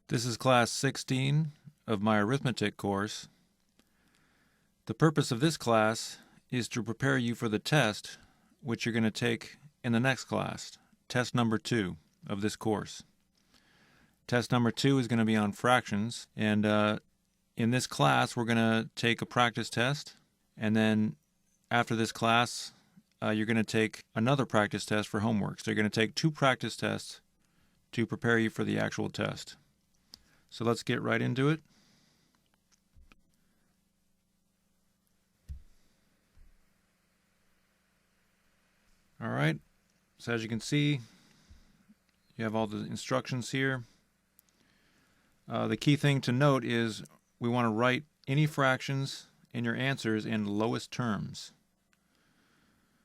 This is class 16 of my arithmetic course. The purpose of this class is to prepare you for the test which you're going to take in the next class, test number 2 of this course. Test number 2 is going to be on fractions, and in this class we're going to take a practice test, and then after this class you're going to take another practice test for homework. So you're going to take 2 practice tests to prepare you for the actual test. So let's get right into it. All right, so as you can see, you have all the instructions here. The key thing to note is we want to write any fractions in your answers in lowest terms.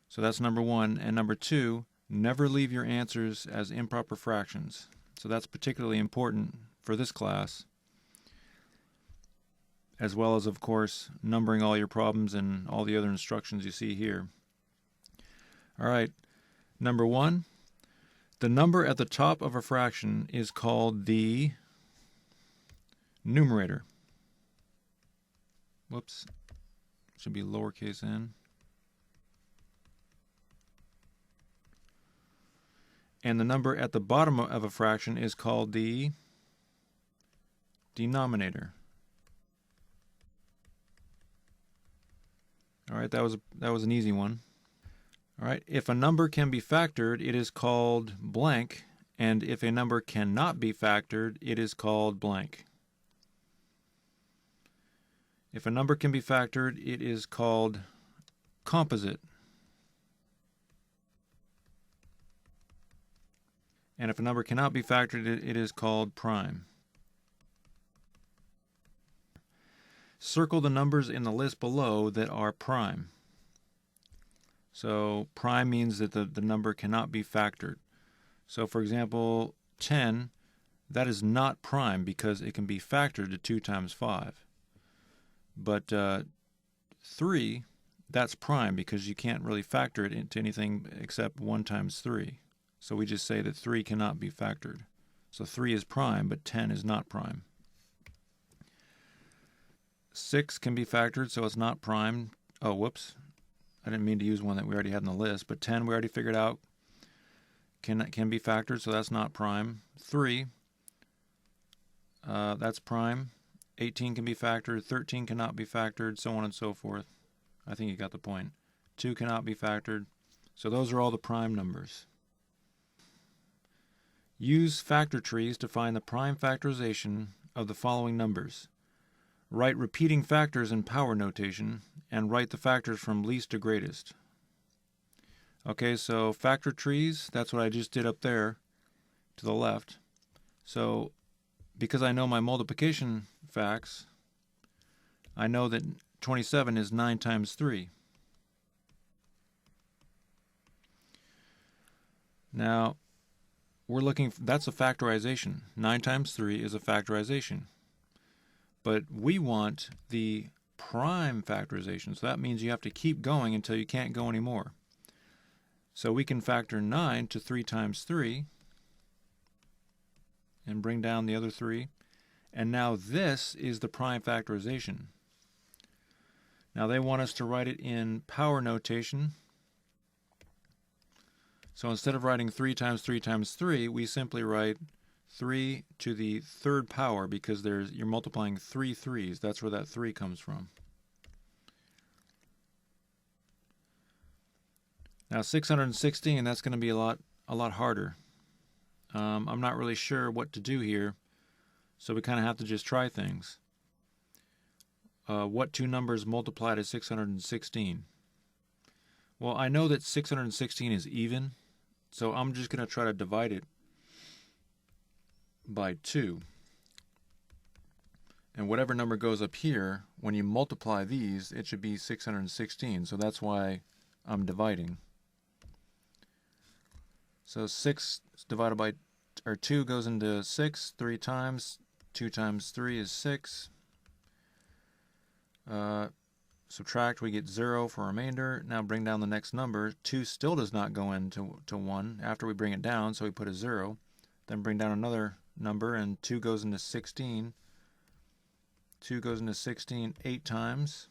So that's number 1. And number 2, never leave your answers as improper fractions. So that's particularly important for this class, as well as, of course, numbering all your problems and all the other instructions you see here. All right, number 1, the number at the top of a fraction is called the numerator. Whoops, should be lowercase n. And the number at the bottom of a fraction is called the denominator. All right, that was an easy one. All right, if a number can be factored, it is called blank, and if a number cannot be factored, it is called blank. If a number can be factored, it is called composite. And if a number cannot be factored, it is called prime. Circle the numbers in the list below that are prime. So prime means that the number cannot be factored. So for example, 10, that is not prime because it can be factored to 2 times 5. But 3, that's prime because you can't really factor it into anything except 1 times 3. So we just say that 3 cannot be factored. So 3 is prime, but 10 is not prime. 6 can be factored, so it's not prime. Oh, whoops. I didn't mean to use one that we already had in the list, but 10 we already figured out can be factored, so that's not prime. 3, that's prime. 18 can be factored, 13 cannot be factored, so on and so forth. I think you got the point. 2 cannot be factored. So those are all the prime numbers. Use factor trees to find the prime factorization of the following numbers. Write repeating factors in power notation, and write the factors from least to greatest. Okay, so factor trees, that's what I just did up there to the left. So because I know my multiplication facts, I know that 27 is 9 times 3. Now, that's a factorization. 9 times 3 is a factorization. But we want the prime factorization, so that means you have to keep going until you can't go anymore. So we can factor 9 to 3 times 3 and bring down the other 3. And now this is the prime factorization. Now they want us to write it in power notation. So instead of writing 3 times 3 times 3, we simply write 3 to the 3rd power because you're multiplying 3 3s. That's where that 3 comes from. Now 616, that's going to be a lot harder. I'm not really sure what to do here, so we kind of have to just try things. What 2 numbers multiply to 616? Well, I know that 616 is even, so I'm just going to try to divide it by 2. And whatever number goes up here, when you multiply these, it should be 616. So that's why I'm dividing. So 6 divided by, or 2 goes into 6 3 times. 2 times 3 is 6. Subtract, we get 0 for remainder. Now bring down the next number. 2 still does not go into 1 after we bring it down, so we put a 0. Then bring down another number, and 2 goes into 16. 2 goes into 16 8 times,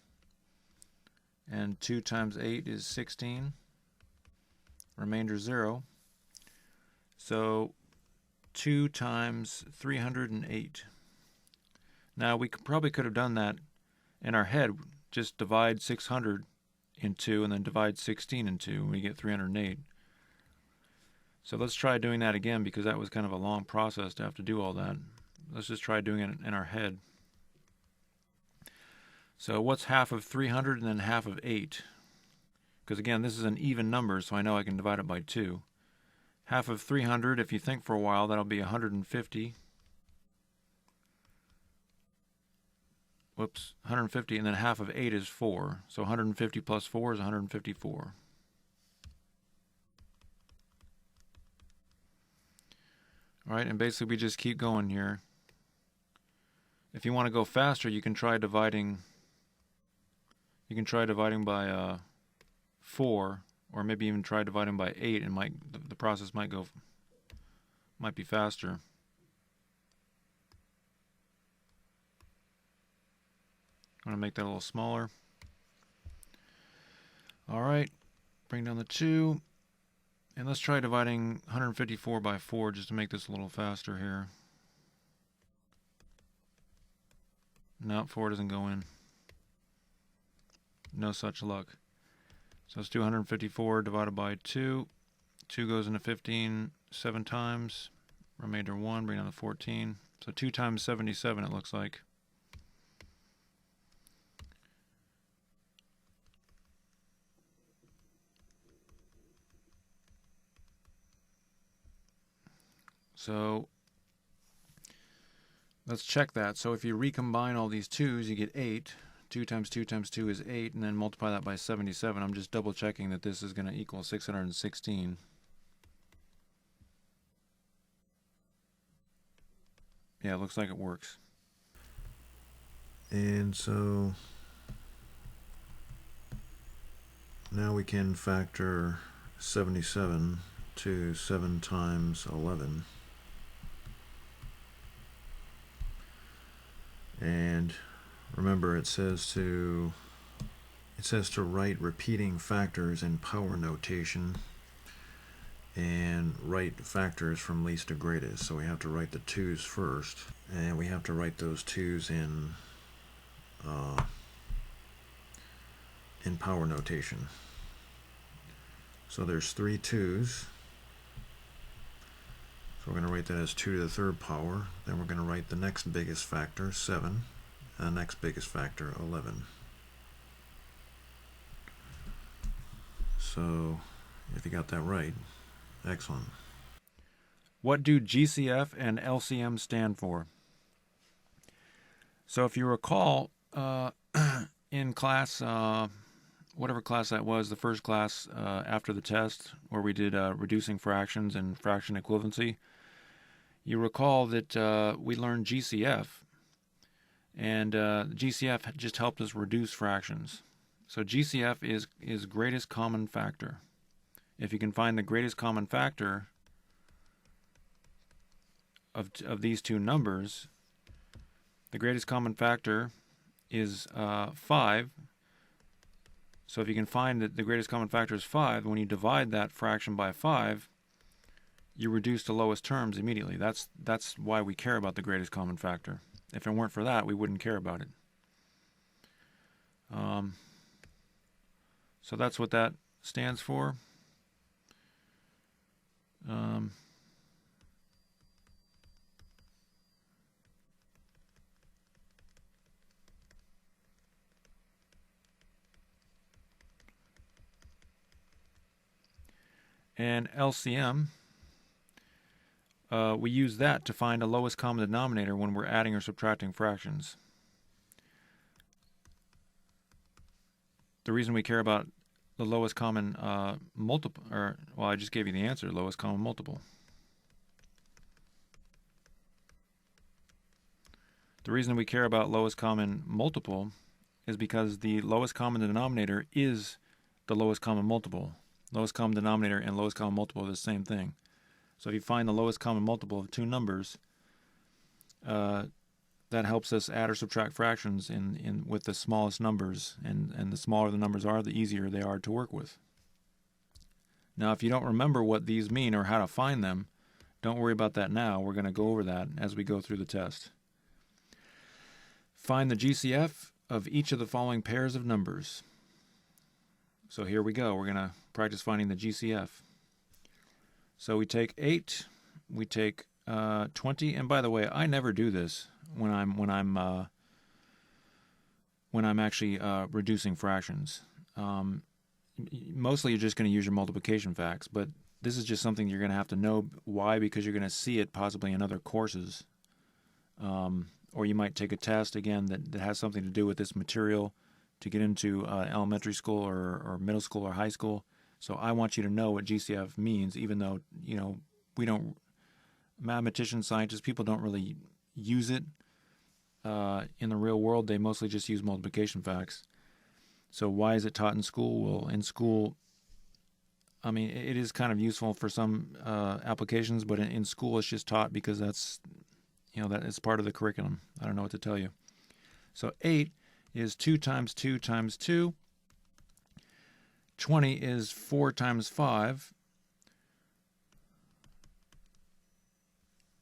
and 2 times 8 is 16. Remainder 0. So 2 times 308. Now we probably could have done that in our head. Just divide 600 in 2 and then divide 16 in 2 and we get 308. So let's try doing that again, because that was kind of a long process to have to do all that. Let's just try doing it in our head. So what's half of 300 and then half of 8? Because again, this is an even number, so I know I can divide it by 2. Half of 300, if you think for a while, that'll be 150. Whoops, 150, and then half of 8 is 4. So 150 plus 4 is 154. All right, and basically we just keep going here. If you want to go faster, you can try dividing. You can try dividing by 4, or maybe even try dividing by 8, and the process might be faster. I'm going to make that a little smaller. All right, bring down the 2. And let's try dividing 154 by 4 just to make this a little faster here. No, 4 doesn't go in. No such luck. So let's do 154 divided by 2. 2 goes into 15 7 times. Remainder 1, bring down to 14. So 2 times 77 it looks like. So let's check that. So if you recombine all these 2's, you get 8. 2 times 2 times 2 is 8, and then multiply that by 77. I'm just double checking that this is going to equal 616. Yeah, it looks like it works. And so now we can factor 77 to 7 times 11. And remember, it says to write repeating factors in power notation and write factors from least to greatest. So we have to write the 2's first, and we have to write those 2's in power notation. So there's 3 2's. So we're going to write that as 2 to the 3rd power. Then we're going to write the next biggest factor, 7, and the next biggest factor, 11. So if you got that right, excellent. What do GCF and LCM stand for? So if you recall, in class, whatever class that was, the first class after the test, where we did reducing fractions and fraction equivalency, you recall that we learned GCF, and GCF just helped us reduce fractions. So GCF is greatest common factor. If you can find the greatest common factor of these two numbers, the greatest common factor is 5. So if you can find that the greatest common factor is 5, when you divide that fraction by 5, you reduce the lowest terms immediately. That's why we care about the greatest common factor. If it weren't for that, we wouldn't care about it. So that's what that stands for. And LCM, we use that to find a lowest common denominator when we're adding or subtracting fractions. The reason we care about the lowest common multiple, well, I just gave you the answer, lowest common multiple. The reason we care about lowest common multiple is because the lowest common denominator is the lowest common multiple. Lowest common denominator and lowest common multiple are the same thing. So if you find the lowest common multiple of two numbers, that helps us add or subtract fractions in with the smallest numbers, and the smaller the numbers are, the easier they are to work with. Now, if you don't remember what these mean or how to find them, don't worry about that now. We're going to go over that as we go through the test. Find the GCF of each of the following pairs of numbers. So here we go. We're going to practice finding the GCF. So we take 8, we take 20, and by the way, I never do this when I'm actually reducing fractions. Mostly you're just going to use your multiplication facts, but this is just something you're going to have to know. Why? Because you're going to see it possibly in other courses. Or you might take a test, again, that has something to do with this material to get into elementary school or middle school or high school. So I want you to know what GCF means, even though, we don't, mathematicians, scientists, people don't really use it in the real world. They mostly just use multiplication facts. So why is it taught in school? Well, in school, it is kind of useful for some applications, but in school it's just taught because that's, that is part of the curriculum. I don't know what to tell you. So 8 is 2 times 2 times 2. 20 is 4 times 5.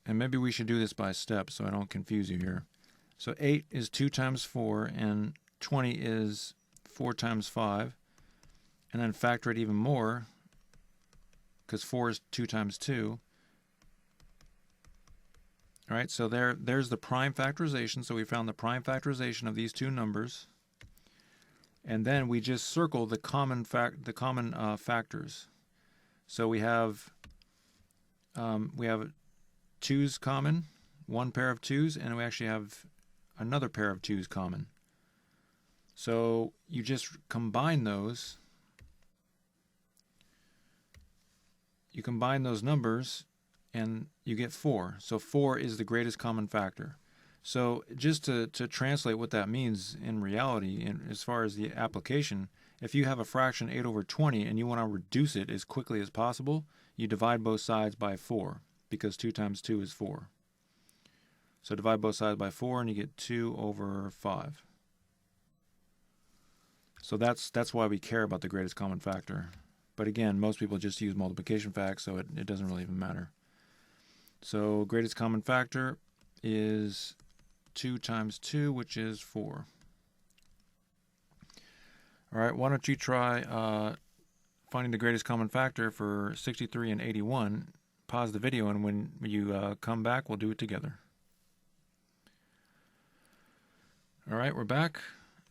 And maybe we should do this by steps so I don't confuse you here. So 8 is 2 times 4, and 20 is 4 times 5. And then factor it even more, because 4 is 2 times 2. All right, so there's the prime factorization. So we found the prime factorization of these two numbers. And then we just circle the common factors. So we have 2's common, one pair of 2's, and we actually have another pair of 2's common. So you just combine those. You combine those numbers and you get 4. So 4 is the greatest common factor. So just to translate what that means in reality, and as far as the application, if you have a fraction 8 over 20 and you want to reduce it as quickly as possible, you divide both sides by 4, because 2 times 2 is 4. So divide both sides by 4 and you get 2 over 5. So that's why we care about the greatest common factor. But again, most people just use multiplication facts, so it doesn't really even matter. So greatest common factor is 2 times 2, which is 4. All right, why don't you try finding the greatest common factor for 63 and 81. Pause the video, and when you come back, we'll do it together. All right, we're back.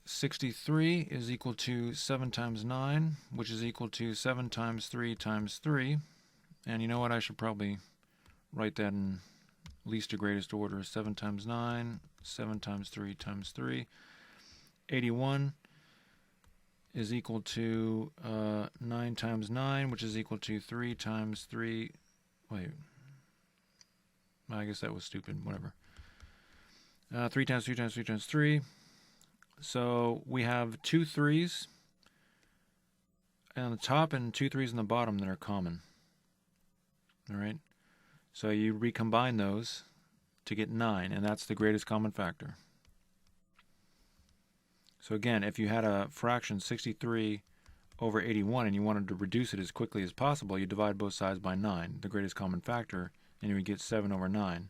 63 is equal to 7 times 9, which is equal to 7 times 3 times 3. And you know what? I should probably write that in least to greatest order. 7 times 9, 7 times 3 times 3. 81 is equal to 9 times 9, which is equal to 3 times 3. Wait. I guess that was stupid. Whatever. 3 times 3 times 3 times 3. So we have 2 3's on the top and 2 3's on the bottom that are common. All right. So you recombine those to get 9, and that's the greatest common factor. So again, if you had a fraction 63 over 81 and you wanted to reduce it as quickly as possible, you divide both sides by 9, the greatest common factor, and you would get 7 over 9.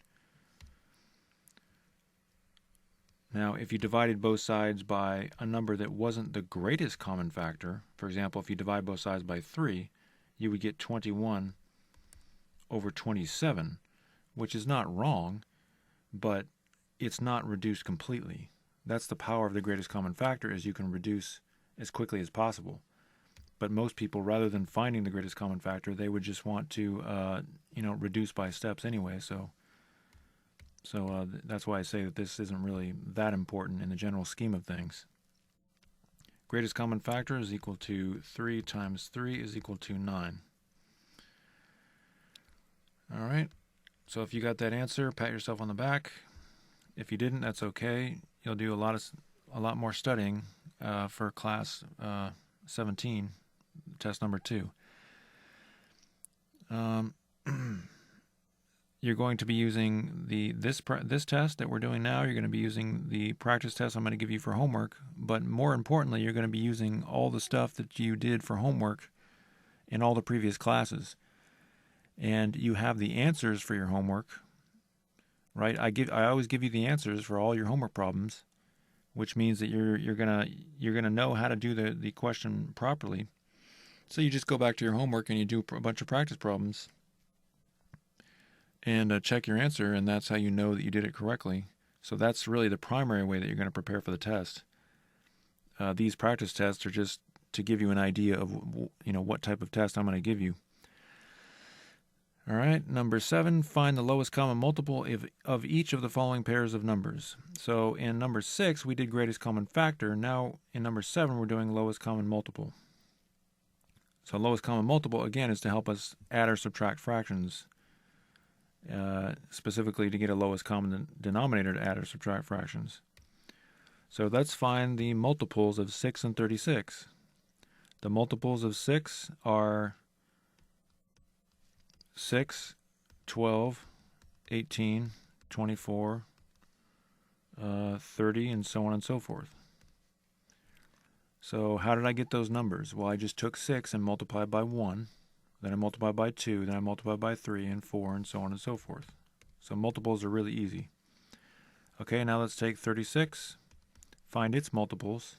Now, if you divided both sides by a number that wasn't the greatest common factor, for example, if you divide both sides by 3, you would get 21 over 27, which is not wrong, but it's not reduced completely. That's the power of the greatest common factor, is you can reduce as quickly as possible. But most people, rather than finding the greatest common factor, they would just want to, reduce by steps anyway. So that's why I say that this isn't really that important in the general scheme of things. Greatest common factor is equal to 3 times 3 is equal to 9. All right. So if you got that answer, pat yourself on the back. If you didn't, that's okay. You'll do a lot more studying for class 17, test number 2. you're going to be using this test that we're doing now. You're going to be using the practice test I'm going to give you for homework. But more importantly, you're going to be using all the stuff that you did for homework in all the previous classes. And you have the answers for your homework, right? I always give you the answers for all your homework problems, which means that you're gonna know how to do the question properly. So you just go back to your homework and you do a bunch of practice problems and check your answer, and that's how you know that you did it correctly. So that's really the primary way that you're going to prepare for the test. These practice tests are just to give you an idea of what type of test I'm going to give you. All right, number 7, find the lowest common multiple of each of the following pairs of numbers. So in number 6, we did greatest common factor. Now in number 7, we're doing lowest common multiple. So lowest common multiple, again, is to help us add or subtract fractions, specifically to get a lowest common denominator to add or subtract fractions. So let's find the multiples of 6 and 36. The multiples of 6 are 6, 12, 18, 24, 30, and so on and so forth. So how did I get those numbers? Well, I just took 6 and multiplied by 1. Then I multiplied by 2. Then I multiplied by 3 and 4 and so on and so forth. So multiples are really easy. Okay, now let's take 36. Find its multiples.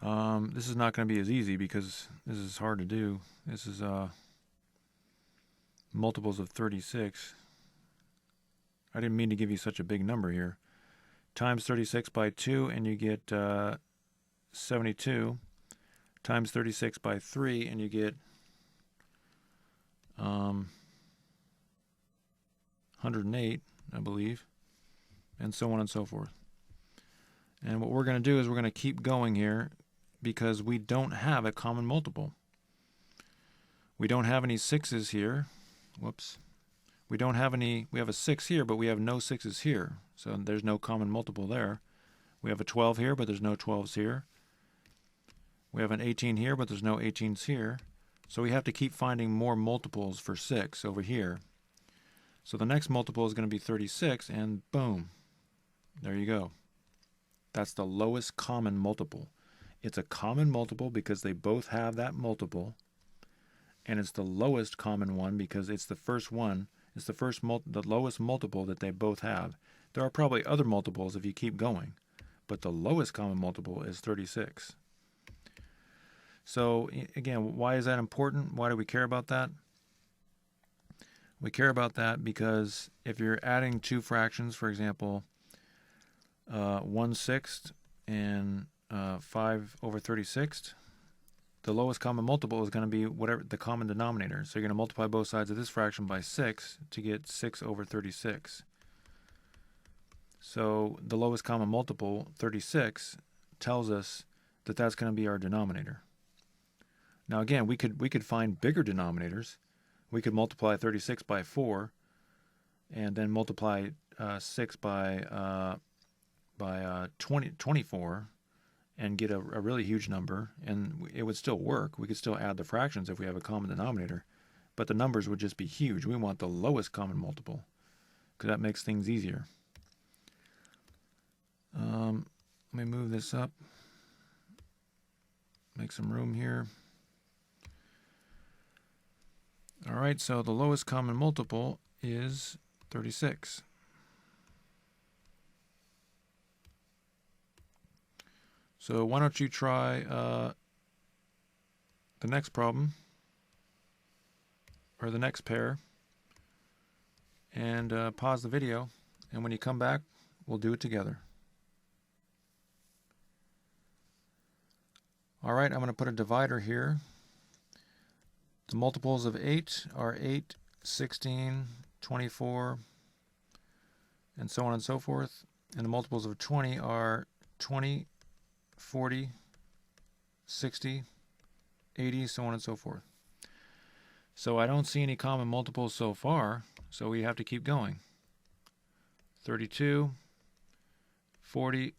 This is not going to be as easy because this is hard to do. This is multiples of 36. I didn't mean to give you such a big number here. Times 36 by 2 and you get 72. Times 36 by 3 and you get 108, I believe, and so on and so forth. And what we're going to do is we're going to keep going here because we don't have a common multiple. We don't have any 6s here. Whoops. We don't have any, we have a 6 here, but we have no 6s here. So there's no common multiple there. We have a 12 here, but there's no 12s here. We have an 18 here, but there's no 18s here. So we have to keep finding more multiples for 6 over here. So the next multiple is going to be 36, and boom, there you go. That's the lowest common multiple. It's a common multiple because they both have that multiple, and it's the lowest common one because it's the first one. It's the lowest multiple that they both have. There are probably other multiples if you keep going, but the lowest common multiple is 36. So again, why is that important? Why do we care about that? We care about that because if you're adding two fractions, for example, 1/6 and 5/36, the lowest common multiple is going to be whatever the common denominator. So you're going to multiply both sides of this fraction by 6 to get 6/36. So the lowest common multiple, 36, tells us that that's going to be our denominator. Now again, we could find bigger denominators. We could multiply 36 by 4 and then multiply 6 by 24 and get a really huge number, and it would still work. We could still add the fractions if we have a common denominator, but the numbers would just be huge. We want the lowest common multiple because that makes things easier. Let me move this up, make some room here. All right, so the lowest common multiple is 36. So why don't you try the next problem, or the next pair, and pause the video, and when you come back, we'll do it together. All right, I'm going to put a divider here. The multiples of 8 are 8, 16, 24, and so on and so forth. And the multiples of 20 are 20, 40, 60, 80, so on and so forth. So I don't see any common multiples so far, so we have to keep going. 32, 40,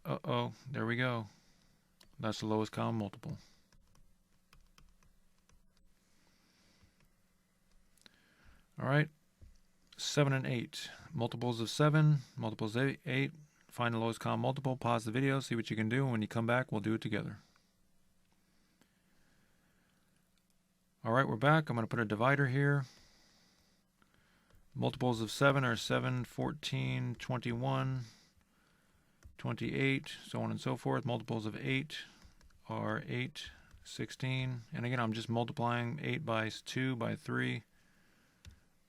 there we go. That's the lowest common multiple. All right, 7 and 8. Multiples of 7, multiples of 8. Find the lowest common multiple. Pause the video, see what you can do. And when you come back, we'll do it together. All right, we're back. I'm going to put a divider here. Multiples of 7 are 7, 14, 21, 28, so on and so forth. Multiples of 8 are 8, 16. And again, I'm just multiplying 8 by 2, by 3,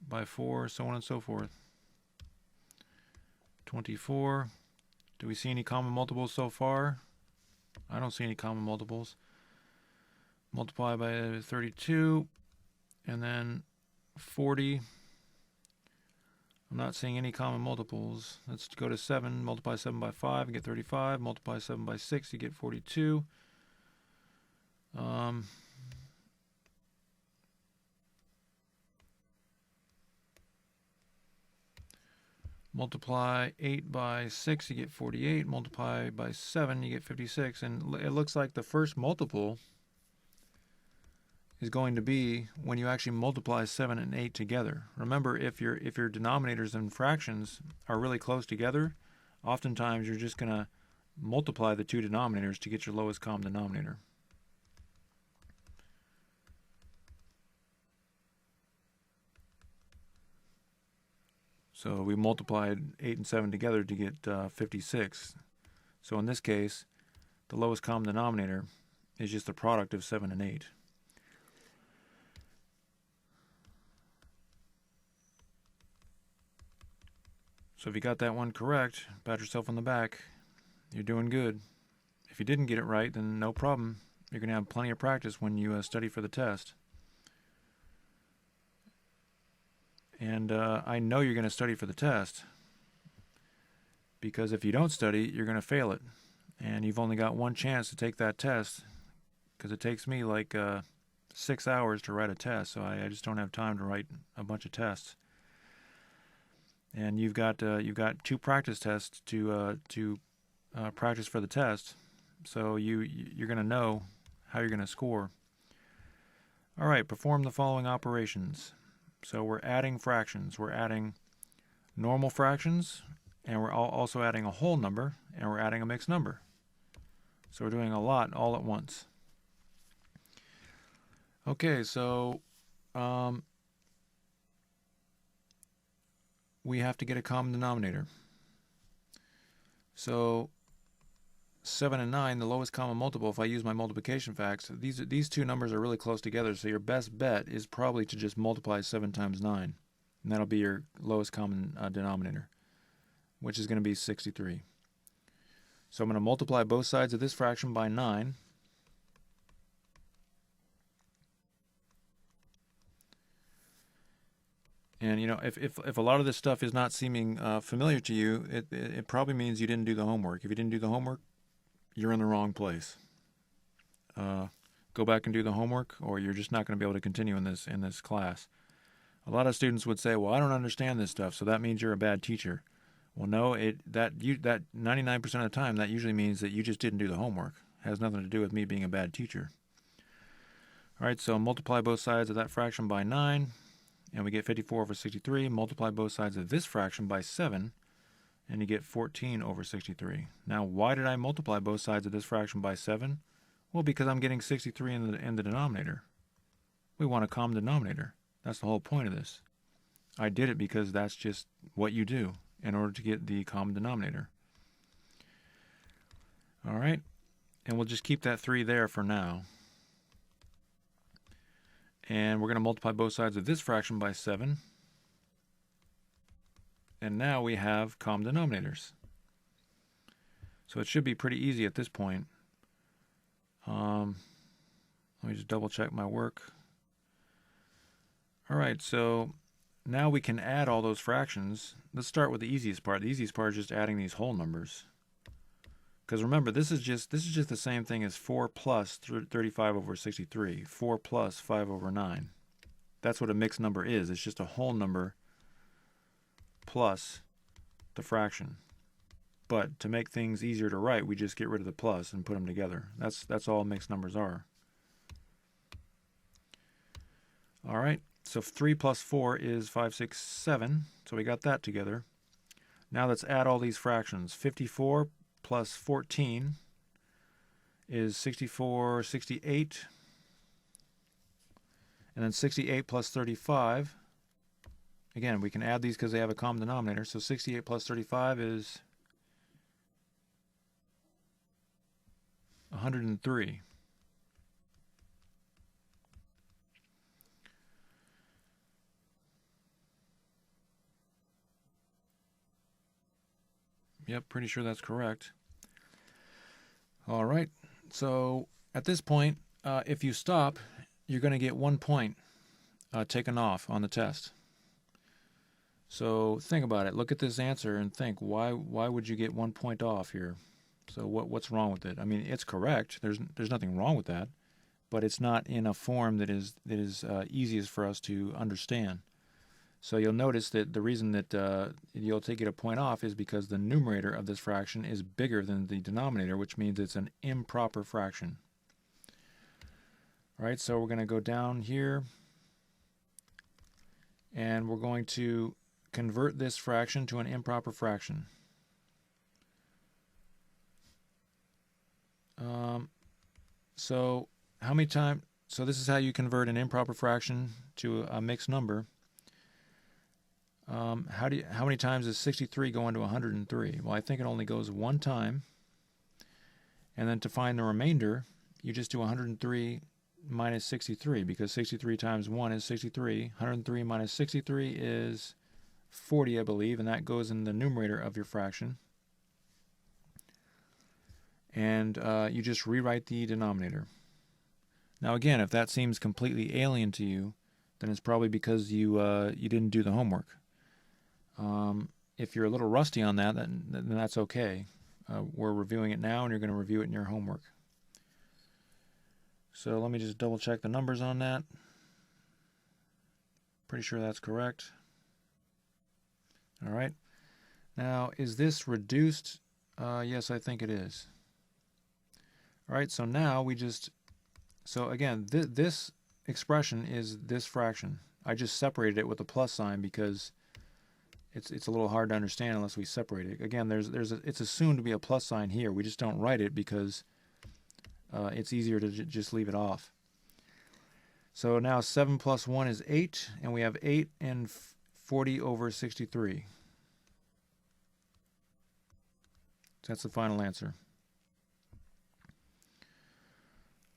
by 4, so on and so forth. 24. Do we see any common multiples so far? I don't see any common multiples. Multiply by 32, and then 40. I'm not seeing any common multiples. Let's go to 7. Multiply 7 by 5 and get 35. Multiply 7 by 6, you get 42. Multiply 8 by 6, you get 48. Multiply by 7, you get 56. And it looks like the first multiple is going to be when you actually multiply 7 and 8 together. Remember, if your denominators and fractions are really close together, oftentimes you're just going to multiply the two denominators to get your lowest common denominator. So we multiplied 8 and 7 together to get 56. So in this case, the lowest common denominator is just the product of 7 and 8. So if you got that one correct, pat yourself on the back. You're doing good. If you didn't get it right, then no problem. You're going to have plenty of practice when you study for the test. And I know you're going to study for the test, because if you don't study, you're going to fail it. And you've only got one chance to take that test, because it takes me like 6 hours to write a test, so I just don't have time to write a bunch of tests. And you've got 2 practice tests to practice for the test, so you're going to know how you're going to score. All right, perform the following operations. So we're adding fractions. We're adding normal fractions, and we're also adding a whole number, and we're adding a mixed number. So we're doing a lot all at once. Okay, so we have to get a common denominator. So 7 and 9, the lowest common multiple, if I use my multiplication facts, these two numbers are really close together, so your best bet is probably to just multiply 7 times 9. And that'll be your lowest common denominator, which is going to be 63. So I'm going to multiply both sides of this fraction by 9. And you know, if a lot of this stuff is not seeming familiar to you, it probably means you didn't do the homework. If you didn't do the homework, you're in the wrong place. Go back and do the homework, or you're just not going to be able to continue in this class. A lot of students would say, "Well, I don't understand this stuff, so that means you're a bad teacher." Well, no, that 99% of the time that usually means that you just didn't do the homework. It has nothing to do with me being a bad teacher. All right, so multiply both sides of that fraction by 9. And we get 54 over 63. Multiply both sides of this fraction by 7, and you get 14 over 63. Now, why did I multiply both sides of this fraction by 7? Well, because I'm getting 63 in the denominator. We want a common denominator. That's the whole point of this. I did it because that's just what you do in order to get the common denominator. All right, and we'll just keep that 3 there for now. And we're going to multiply both sides of this fraction by 7. And now we have common denominators. So it should be pretty easy at this point. Let me just double check my work. All right, so now we can add all those fractions. Let's start with the easiest part. The easiest part is just adding these whole numbers. Because remember, this is just the same thing as 4 plus 35 over 63. 4 plus 5 over 9. That's what a mixed number is. It's just a whole number plus the fraction. But to make things easier to write, we just get rid of the plus and put them together. That's all mixed numbers are. All right, So 3 plus 4 is 5, 6, 7. So we got that together. Now let's add all these fractions. 54 plus 14 is 64, 68. And then 68 plus 35. Again, we can add these because they have a common denominator. So 68 plus 35 is 103. Yep, pretty sure that's correct. All right, so at this point, if you stop, you're going to get 1 point taken off on the test. So think about it. Look at this answer and think, why would you get 1 point off here? So what's wrong with it? I mean, it's correct. There's nothing wrong with that, but it's not in a form that is easiest for us to understand. So you'll notice that the reason that you'll take it a point off is because the numerator of this fraction is bigger than the denominator, which means it's an improper fraction. All right, so we're going to go down here, and we're going to convert this fraction to an improper fraction. So how many times? So this is how you convert an improper fraction to a mixed number. How many times does 63 go into 103? Well, I think it only goes one time. And then to find the remainder, you just do 103 minus 63, because 63 times 1 is 63. 103 minus 63 is 40, I believe, and that goes in the numerator of your fraction. And you just rewrite the denominator. Now again, if that seems completely alien to you, then it's probably because you didn't do the homework. If you're a little rusty on that, then that's okay. We're reviewing it now, and you're going to review it in your homework. So let me just double check the numbers on that. Pretty sure that's correct. All right. Now, is this reduced? Yes, I think it is. All right, so now we just, so again, this expression is this fraction. I just separated it with a plus sign because it's a little hard to understand unless we separate it. Again, it's assumed to be a plus sign here. We just don't write it because it's easier to just leave it off. So now 7 plus 1 is 8, and we have 8 and 40 over 63. So that's the final answer.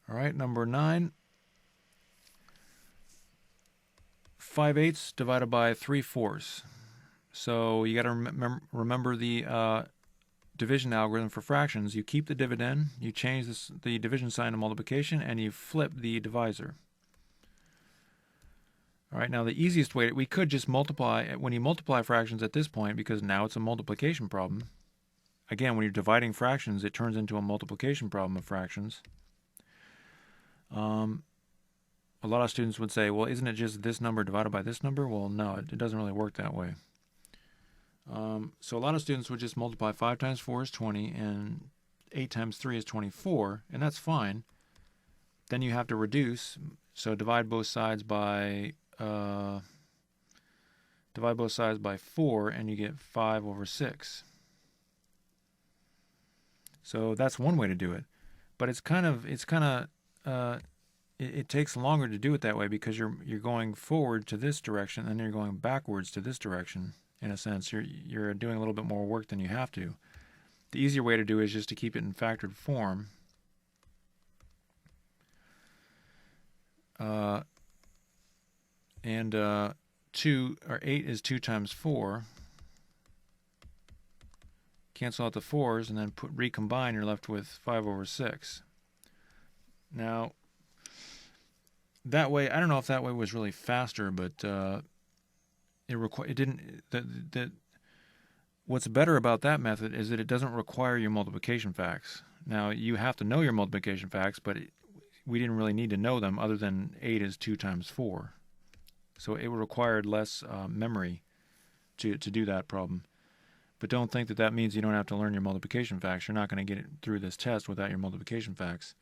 All right, number 9. 5/8 divided by 3/4. So you got to remember the division algorithm for fractions. You keep the dividend, you change the division sign to multiplication, and you flip the divisor. All right, now the easiest way, we could just multiply, when you multiply fractions at this point, because now it's a multiplication problem. Again, when you're dividing fractions, it turns into a multiplication problem of fractions. A lot of students would say, well, isn't it just this number divided by this number? Well, no, it doesn't really work that way. So a lot of students would just multiply 5 times 4 is 20, and 8 times 3 is 24, and that's fine. Then you have to reduce, so divide both sides by 4, and you get 5 over 6. So that's one way to do it, but it takes longer to do it that way because you're going forward to this direction and then you're going backwards to this direction. In a sense, you're doing a little bit more work than you have to. The easier way to do it is just to keep it in factored form. And 8 is 2 times 4. Cancel out the 4's and then recombine. You're left with 5 over 6. Now, that way, I don't know if that way was really faster, but what's better about that method is that it doesn't require your multiplication facts. Now, you have to know your multiplication facts, but we didn't really need to know them other than 8 is 2 times 4. So it required less memory to do that problem. But don't think that means you don't have to learn your multiplication facts. You're not going to get it through this test without your multiplication facts.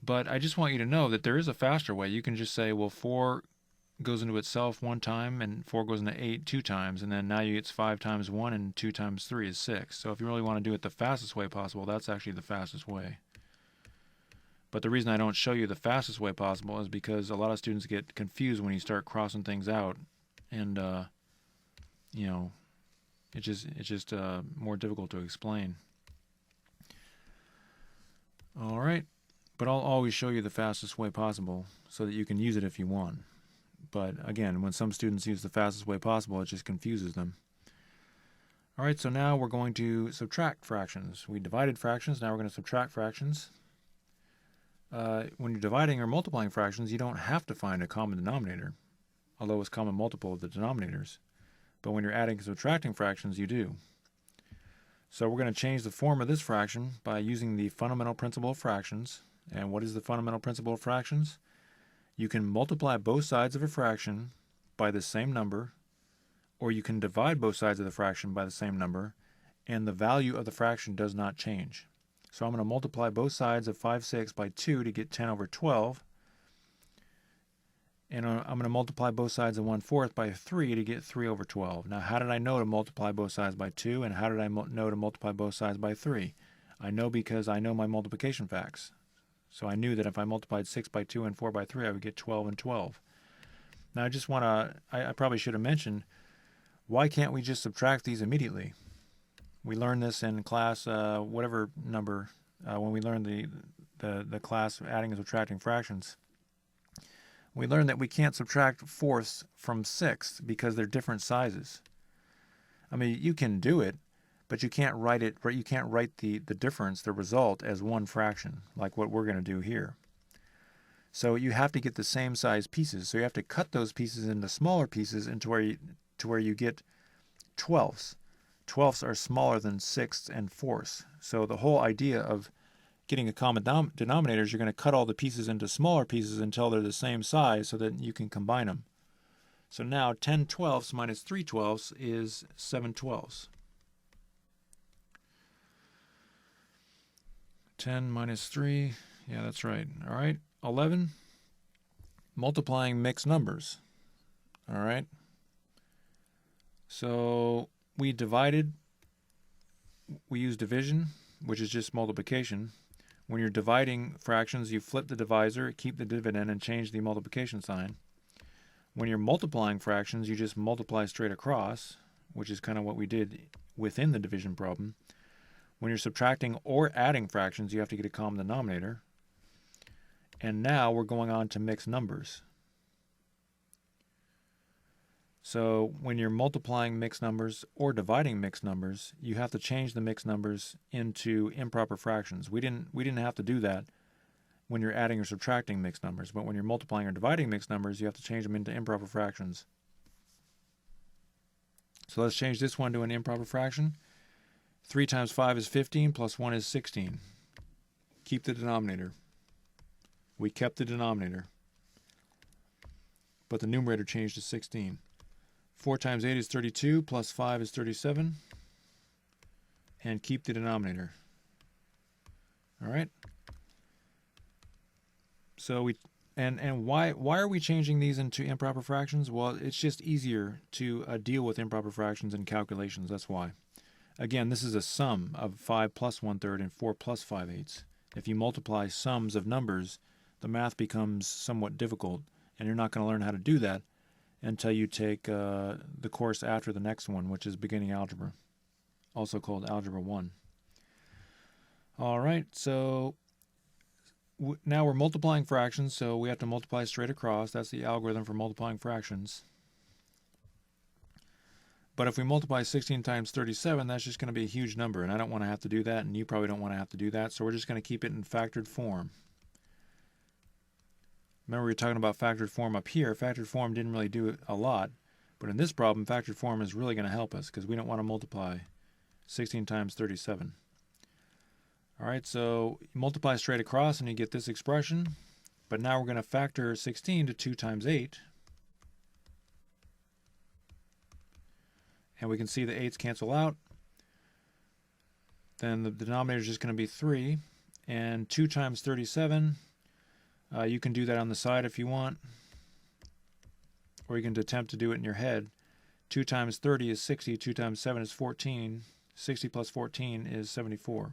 But I just want you to know that there is a faster way. You can just say, well, 4 goes into itself 1 time, and 4 goes into 8 2 times, and then now it's 5 times 1, and 2 times 3 is 6. So if you really want to do it the fastest way possible, that's actually the fastest way. But the reason I don't show you the fastest way possible is because a lot of students get confused when you start crossing things out, and it's just more difficult to explain. All right, but I'll always show you the fastest way possible so that you can use it if you want. But again, when some students use the fastest way possible, it just confuses them. All right, so now we're going to subtract fractions. We divided fractions, now we're going to subtract fractions. When you're dividing or multiplying fractions, you don't have to find a common denominator, although it's common multiple of the denominators. But when you're adding and subtracting fractions, you do. So we're going to change the form of this fraction by using the fundamental principle of fractions. And what is the fundamental principle of fractions? You can multiply both sides of a fraction by the same number, or you can divide both sides of the fraction by the same number, and the value of the fraction does not change. So I'm going to multiply both sides of 5 6 by 2 to get 10 over 12. And I'm going to multiply both sides of 1/4 by 3 to get 3 over 12. Now, how did I know to multiply both sides by 2, and how did I know to multiply both sides by 3? I know because I know my multiplication facts. So I knew that if I multiplied 6 by 2 and 4 by 3, I would get 12 and 12. Now, I just want to, I probably should have mentioned, why can't we just subtract these immediately? We learned this in class, whatever number, when we learned the class of adding and subtracting fractions. We learned that we can't subtract fourths from sixths because they're different sizes. I mean, you can do it, but you can't write it. You can't write the difference, the result, as one fraction, like what we're going to do here. So you have to get the same size pieces. So you have to cut those pieces into smaller pieces to where you get twelfths. Twelfths are smaller than sixths and fourths. So the whole idea of getting a common denominator is you're going to cut all the pieces into smaller pieces until they're the same size so that you can combine them. So now 10 twelfths minus 3 twelfths is 7 twelfths. 10 minus 3, yeah, that's right. All right, 11, multiplying mixed numbers. All right, so we divided, we use division, which is just multiplication. When you're dividing fractions, you flip the divisor, keep the dividend, and change the multiplication sign. When you're multiplying fractions, you just multiply straight across, which is kind of what we did within the division problem. When you're subtracting or adding fractions, you have to get a common denominator. And now we're going on to mixed numbers. So when you're multiplying mixed numbers or dividing mixed numbers, you have to change the mixed numbers into improper fractions. We didn't have to do that when you're adding or subtracting mixed numbers, but when you're multiplying or dividing mixed numbers, you have to change them into improper fractions. So let's change this one to an improper fraction. 3 times 5 is 15, plus 1 is 16. Keep the denominator. We kept the denominator, but the numerator changed to 16. 4 times 8 is 32, plus 5 is 37, and keep the denominator. All right? So why are we changing these into improper fractions? Well, it's just easier to deal with improper fractions in calculations, that's why. Again, this is a sum of 5 plus 1/3 and 4 plus 5/8. If you multiply sums of numbers, the math becomes somewhat difficult, and you're not going to learn how to do that until you take the course after the next one, which is beginning algebra, also called Algebra 1. All right, so now we're multiplying fractions, so we have to multiply straight across. That's the algorithm for multiplying fractions. But if we multiply 16 times 37, that's just going to be a huge number, and I don't want to have to do that, and you probably don't want to have to do that, so we're just going to keep it in factored form. Remember, we were talking about factored form up here. Factored form didn't really do it a lot, but in this problem, factored form is really going to help us because we don't want to multiply 16 times 37. All right, so you multiply straight across and you get this expression, but now we're going to factor 16 to 2 times 8. And we can see the 8's cancel out. Then the denominator is just going to be 3. And 2 times 37 You can do that on the side if you want, or you can attempt to do it in your head. 2 times 30 is 60, 2 times 7 is 14, 60 plus 14 is 74.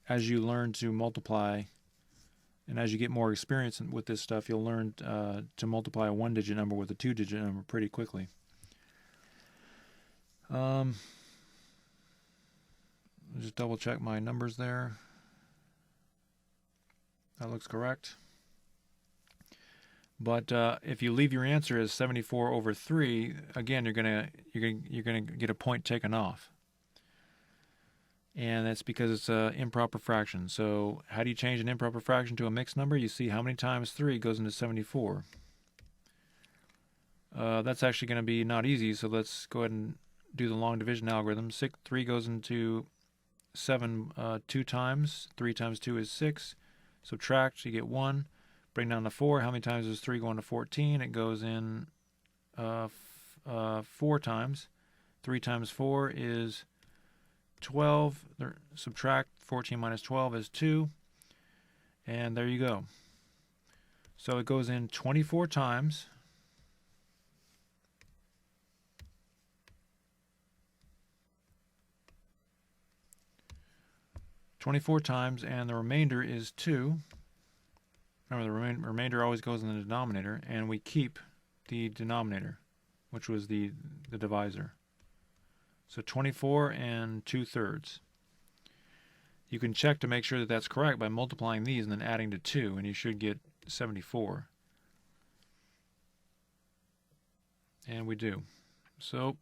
As you learn to multiply, and as you get more experience with this stuff, you'll learn to multiply a 1-digit number with a 2-digit number pretty quickly. Just double check my numbers there. That looks correct. But if you leave your answer as 74 over 3, again, you're gonna get a point taken off, and that's because it's an improper fraction. So how do you change an improper fraction to a mixed number? You see how many times 3 goes into 74. That's actually going to be not easy. So let's go ahead and do the long division algorithm. 3 goes into 7 2 times. 3 times 2 is 6. Subtract, you get 1. Bring down to 4. How many times does 3 go into 14? It goes in 4 times. 3 times 4 is 12. Subtract 14 minus 12 is 2. And there you go. So it goes in 24 times. And the remainder is 2. Remember, the remainder always goes in the denominator, and we keep the denominator, which was the divisor. So 24 and 2/3. You can check to make sure that that's correct by multiplying these and then adding to 2, and you should get 74. And we do. So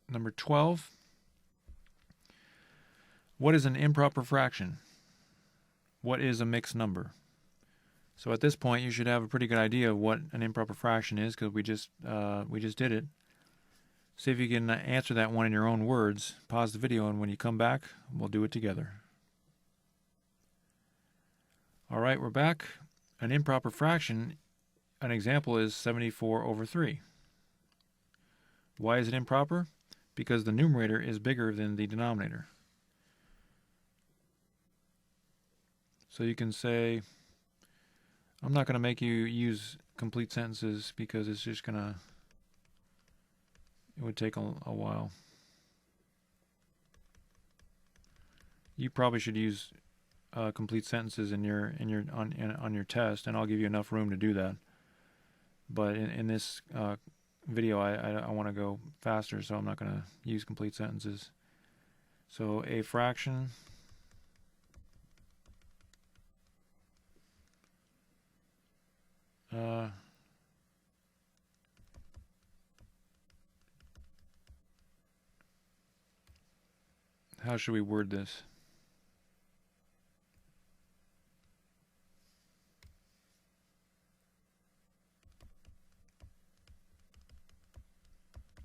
number 12. What is an improper fraction? What is a mixed number? So at this point, you should have a pretty good idea of what an improper fraction is, because we just did it. See if you can answer that one in your own words. Pause the video, and when you come back, we'll do it together. All right, we're back. An improper fraction, an example is 74 over 3. Why is it improper? Because the numerator is bigger than the denominator. So you can say, I'm not going to make you use complete sentences because it's just it would take a while. You probably should use complete sentences on your test, and I'll give you enough room to do that. But in this video, I want to go faster, so I'm not going to use complete sentences. So a fraction how should we word this?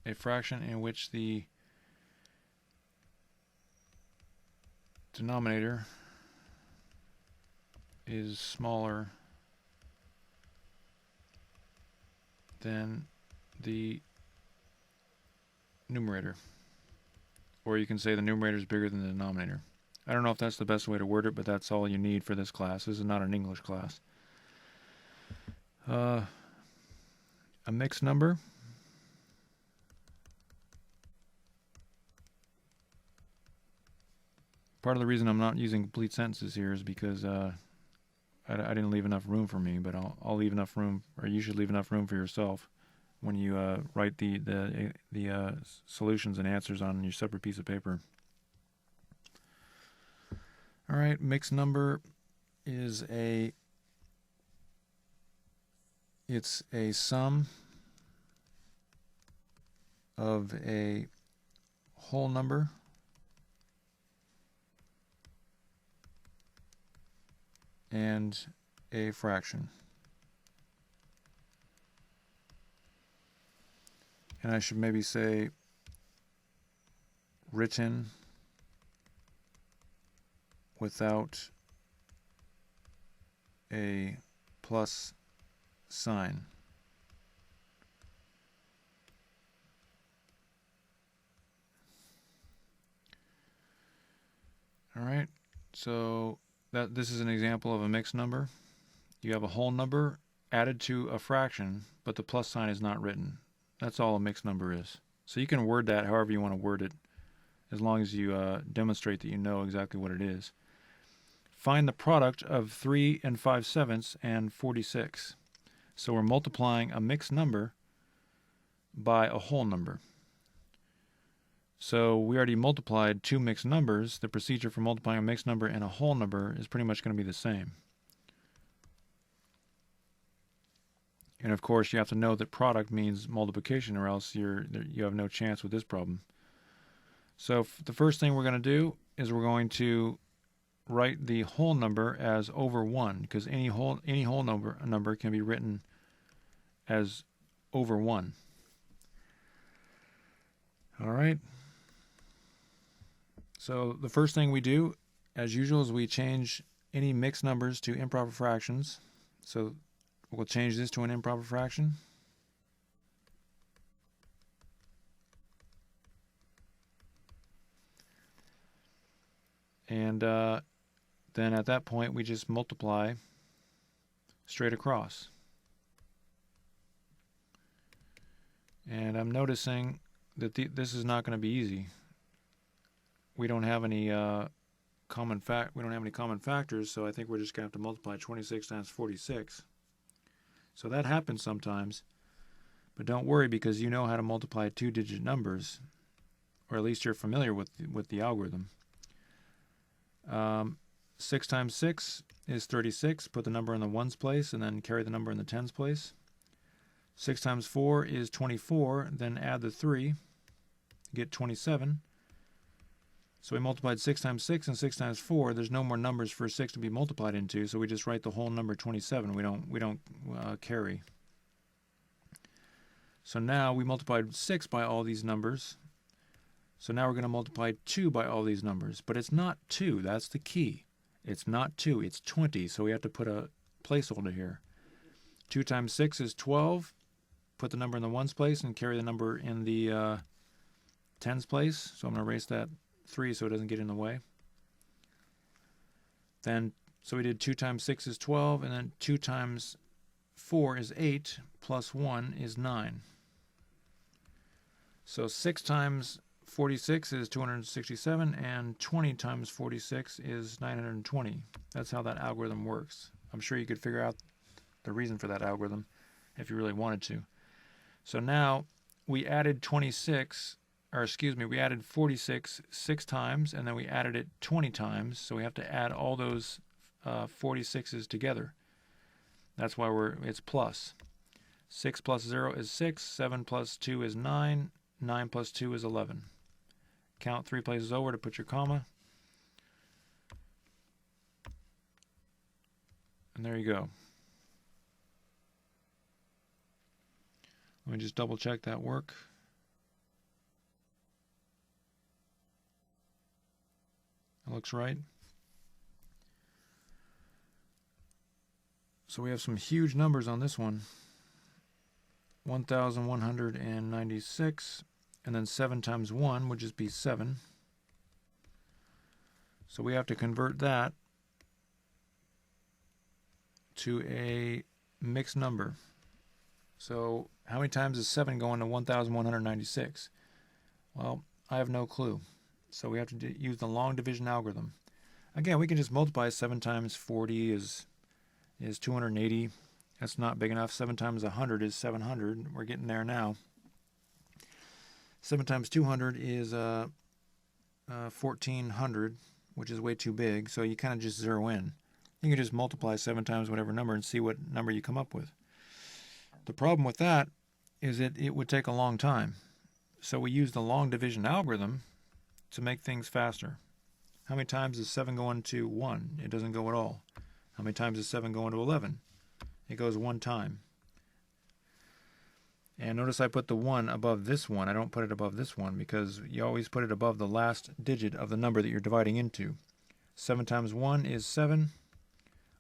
A fraction in which the denominator is smaller than the numerator. Or you can say the numerator is bigger than the denominator. I don't know if that's the best way to word it, but that's all you need for this class. This is not an English class. A mixed number. Part of the reason I'm not using complete sentences here is because I didn't leave enough room for me, but I'll leave enough room, or you should leave enough room for yourself when you write the solutions and answers on your separate piece of paper. All right, mixed number is it's a sum of a whole number and a fraction. And I should maybe say written without a plus sign. All right, so this is an example of a mixed number. You have a whole number added to a fraction, but the plus sign is not written. That's all a mixed number is. So you can word that however you want to word it, as long as you demonstrate that you know exactly what it is. Find the product of 3 5/7 and 46. So we're multiplying a mixed number by a whole number. So we already multiplied two mixed numbers. The procedure for multiplying a mixed number and a whole number is pretty much going to be the same. And of course, you have to know that product means multiplication, or else you have no chance with this problem. So the first thing we're going to do is we're going to write the whole number as over 1, because any whole number can be written as over 1. All right. So the first thing we do, as usual, is we change any mixed numbers to improper fractions. So we'll change this to an improper fraction. And then at that point, we just multiply straight across. And I'm noticing that this is not going to be easy. We don't have any common factors, so I think we're just going to have to multiply 26 times 46. So that happens sometimes, but don't worry, because you know how to multiply two-digit numbers, or at least you're familiar with the algorithm. 6 times 6 is 36. Put the number in the ones place and then carry the number in the tens place. 6 times 4 is 24. Then add the 3. Get 27. So we multiplied 6 times 6 and 6 times 4. There's no more numbers for 6 to be multiplied into, so we just write the whole number 27. We don't carry. So now we multiplied 6 by all these numbers. So now we're going to multiply 2 by all these numbers. But it's not 2. That's the key. It's not 2. It's 20. So we have to put a placeholder here. 2 times 6 is 12. Put the number in the ones place and carry the number in the tens place. So I'm going to erase that 3 so it doesn't get in the way. Then, so we did 2 times 6 is 12. And then 2 times 4 is 8. Plus 1 is 9. So 6 times 46 is 267, and 20 times 46 is 920. That's how that algorithm works. I'm sure you could figure out the reason for that algorithm if you really wanted to. So now we added 46 6 times, and then we added it 20 times, so we have to add all those 46s together. That's why it's plus. 6 plus 0 is 6, 7 plus 2 is 9, 9 plus 2 is 11. Count 3 places over to put your comma. And there you go. Let me just double check that work. That looks right. So we have some huge numbers on this one. 1,196. And then 7 times 1 would just be 7. So we have to convert that to a mixed number. So how many times is 7 going to 1,196? Well, I have no clue. So we have to use the long division algorithm. Again, we can just multiply 7 times 40 is 280. That's not big enough. 7 times 100 is 700. We're getting there now. 7 times 200 is 1,400, which is way too big, so you kind of just zero in. You can just multiply 7 times whatever number and see what number you come up with. The problem with that is it would take a long time. So we use the long division algorithm to make things faster. How many times is 7 going to 1? It doesn't go at all. How many times is 7 going to 11? It goes 1 time. And notice I put the 1 above this one. I don't put it above this one because you always put it above the last digit of the number that you're dividing into. 7 times 1 is 7.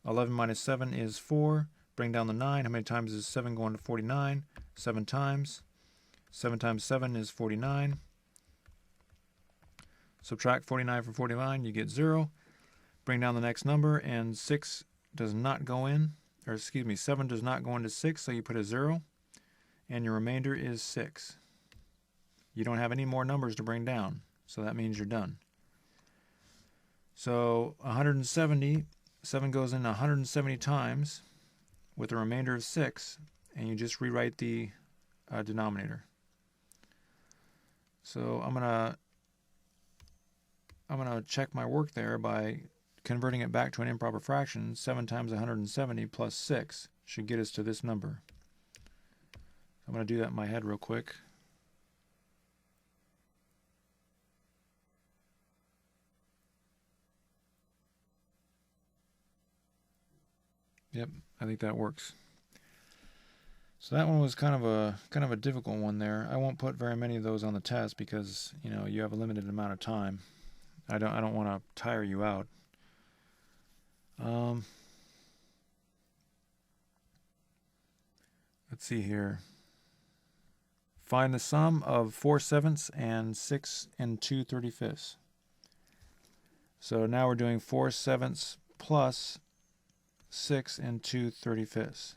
11 minus 7 is 4. Bring down the 9. How many times is 7 going to 49? 7 times. 7 times 7 is 49. Subtract 49 from 49, you get 0. bring down the next number, and 6 does not go in, or excuse me, 7 does not go into 6, so you put a 0, and your remainder is 6. You don't have any more numbers to bring down, so that means you're done. So 170, 7 goes in 170 times with a remainder of 6, and you just rewrite the denominator. So I'm gonna check my work there by converting it back to an improper fraction. 7 times 170 plus 6 should get us to this number. I'm going to do that in my head real quick. Yep, I think that works. So that one was kind of a difficult one there. I won't put very many of those on the test because, you know, you have a limited amount of time. I don't want to tire you out. Let's see here. Find the sum of 4/7 and 6 2/35. So now we're doing 4/7 plus 6 2/35.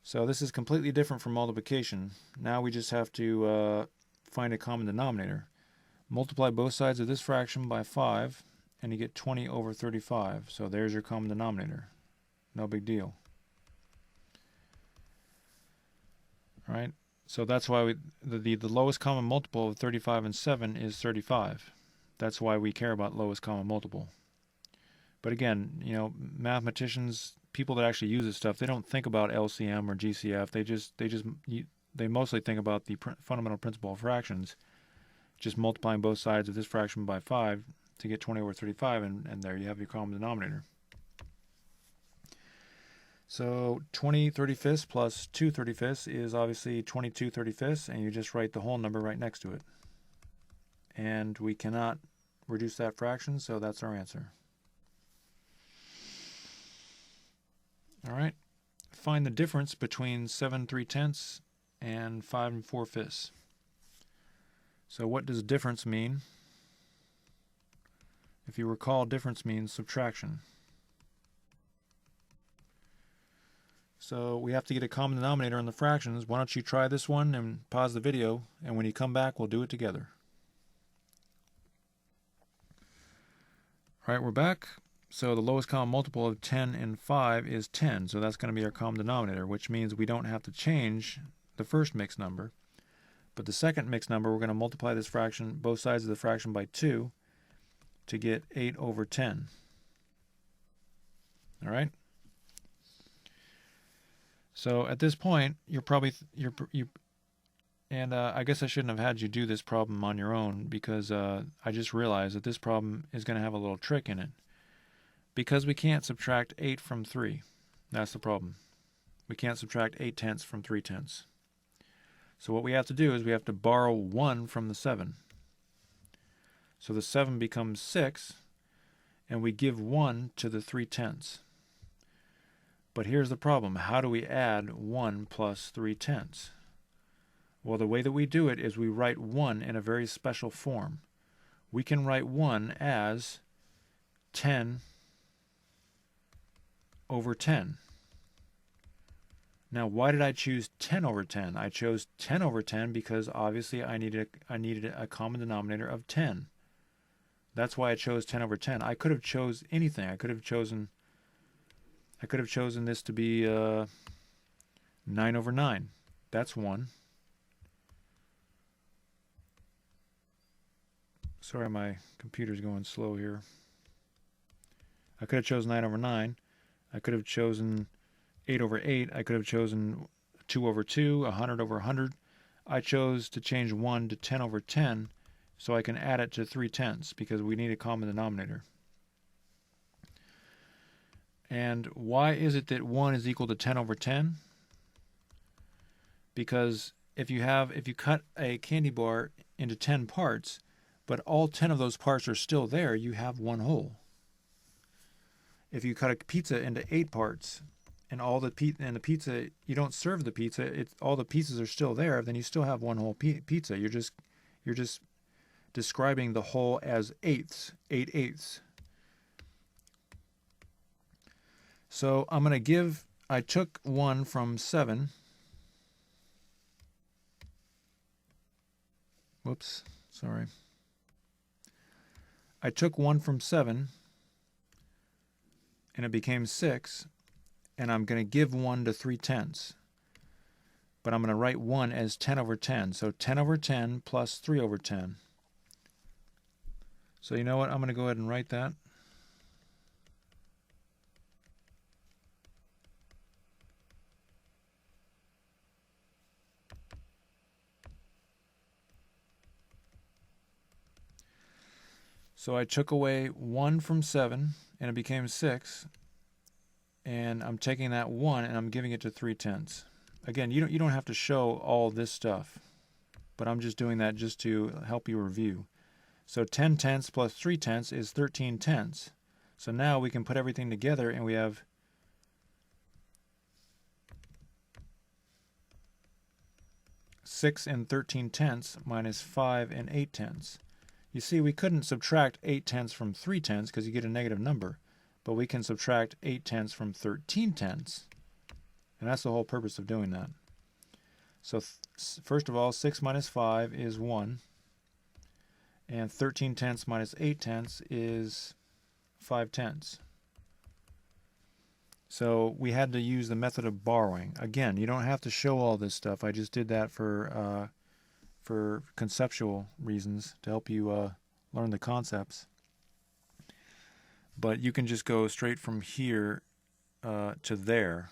So this is completely different from multiplication. Now we just have to find a common denominator. Multiply both sides of this fraction by 5, and you get 20 over 35. So there's your common denominator. No big deal. All right? So that's why the lowest common multiple of 35 and 7 is 35. That's why we care about lowest common multiple. But again, you know, mathematicians, people that actually use this stuff, they don't think about LCM or GCF. They mostly think about the fundamental principle of fractions, just multiplying both sides of this fraction by 5 to get 20 over 35, and there you have your common denominator. So 20/35 plus 2/35 is obviously 22/35, and you just write the whole number right next to it. And we cannot reduce that fraction, so that's our answer. All right. Find the difference between 7 3/10 and 5 4/5. So what does difference mean? If you recall, difference means subtraction. So we have to get a common denominator in the fractions. Why don't you try this one and pause the video, and when you come back, we'll do it together. All right, we're back. So the lowest common multiple of 10 and 5 is 10, so that's going to be our common denominator, which means we don't have to change the first mixed number. But the second mixed number, we're going to multiply this fraction, both sides of the fraction, by 2 to get 8 over 10. All right? So at this point, you're probably, I guess I shouldn't have had you do this problem on your own, because I just realized that this problem is going to have a little trick in it. Because we can't subtract 8 from 3. That's the problem. We can't subtract 8/10 from 3/10. So what we have to do is we have to borrow 1 from the 7. So the 7 becomes 6, and we give 1 to the 3/10. But here's the problem. How do we add 1 plus 3/10? Well, the way that we do it is we write 1 in a very special form. We can write 1 as 10 over 10. Now, why did I choose 10 over 10? I chose 10 over 10 because obviously I needed a common denominator of 10. That's why I chose 10 over 10. I could have chose anything. I could have chosen this to be 9 over 9. That's 1. Sorry, my computer's going slow here. I could have chosen 9 over 9. I could have chosen 8 over 8. I could have chosen 2 over 2, 100 over 100. I chose to change 1 to 10 over 10 so I can add it to 3/10 because we need a common denominator. And why is it that 1 is equal to 10 over 10? Because if you cut a candy bar into 10 parts, but all 10 of those parts are still there, you have one whole. If you cut a pizza into 8 parts, and the pizza, you don't serve the pizza, all the pieces are still there, then you still have one whole pizza. You're just describing the whole as eighths, 8/8. So I took 1 from 7. Whoops, sorry. I took 1 from 7, and it became 6, and I'm going to give 1 to 3/10. But I'm going to write 1 as 10 over 10. So 10 over 10 plus 3 over 10. So you know what? I'm going to go ahead and write that. So I took away 1 from 7, and it became 6. And I'm taking that 1, and I'm giving it to 3/10. Again, you don't have to show all this stuff, but I'm just doing that just to help you review. So 10/10 plus 3/10 is 13/10. So now we can put everything together, and we have 6 and 13/10 minus 5 and 8/10. You see, we couldn't subtract 8/10 from 3/10 because you get a negative number, but we can subtract 8/10 from 13/10, and that's the whole purpose of doing that. So first of all, 6 minus 5 is 1, and 13/10 minus 8/10 is 5/10. So we had to use the method of borrowing. Again, you don't have to show all this stuff. I just did that for conceptual reasons to help you learn the concepts. But you can just go straight from here to there.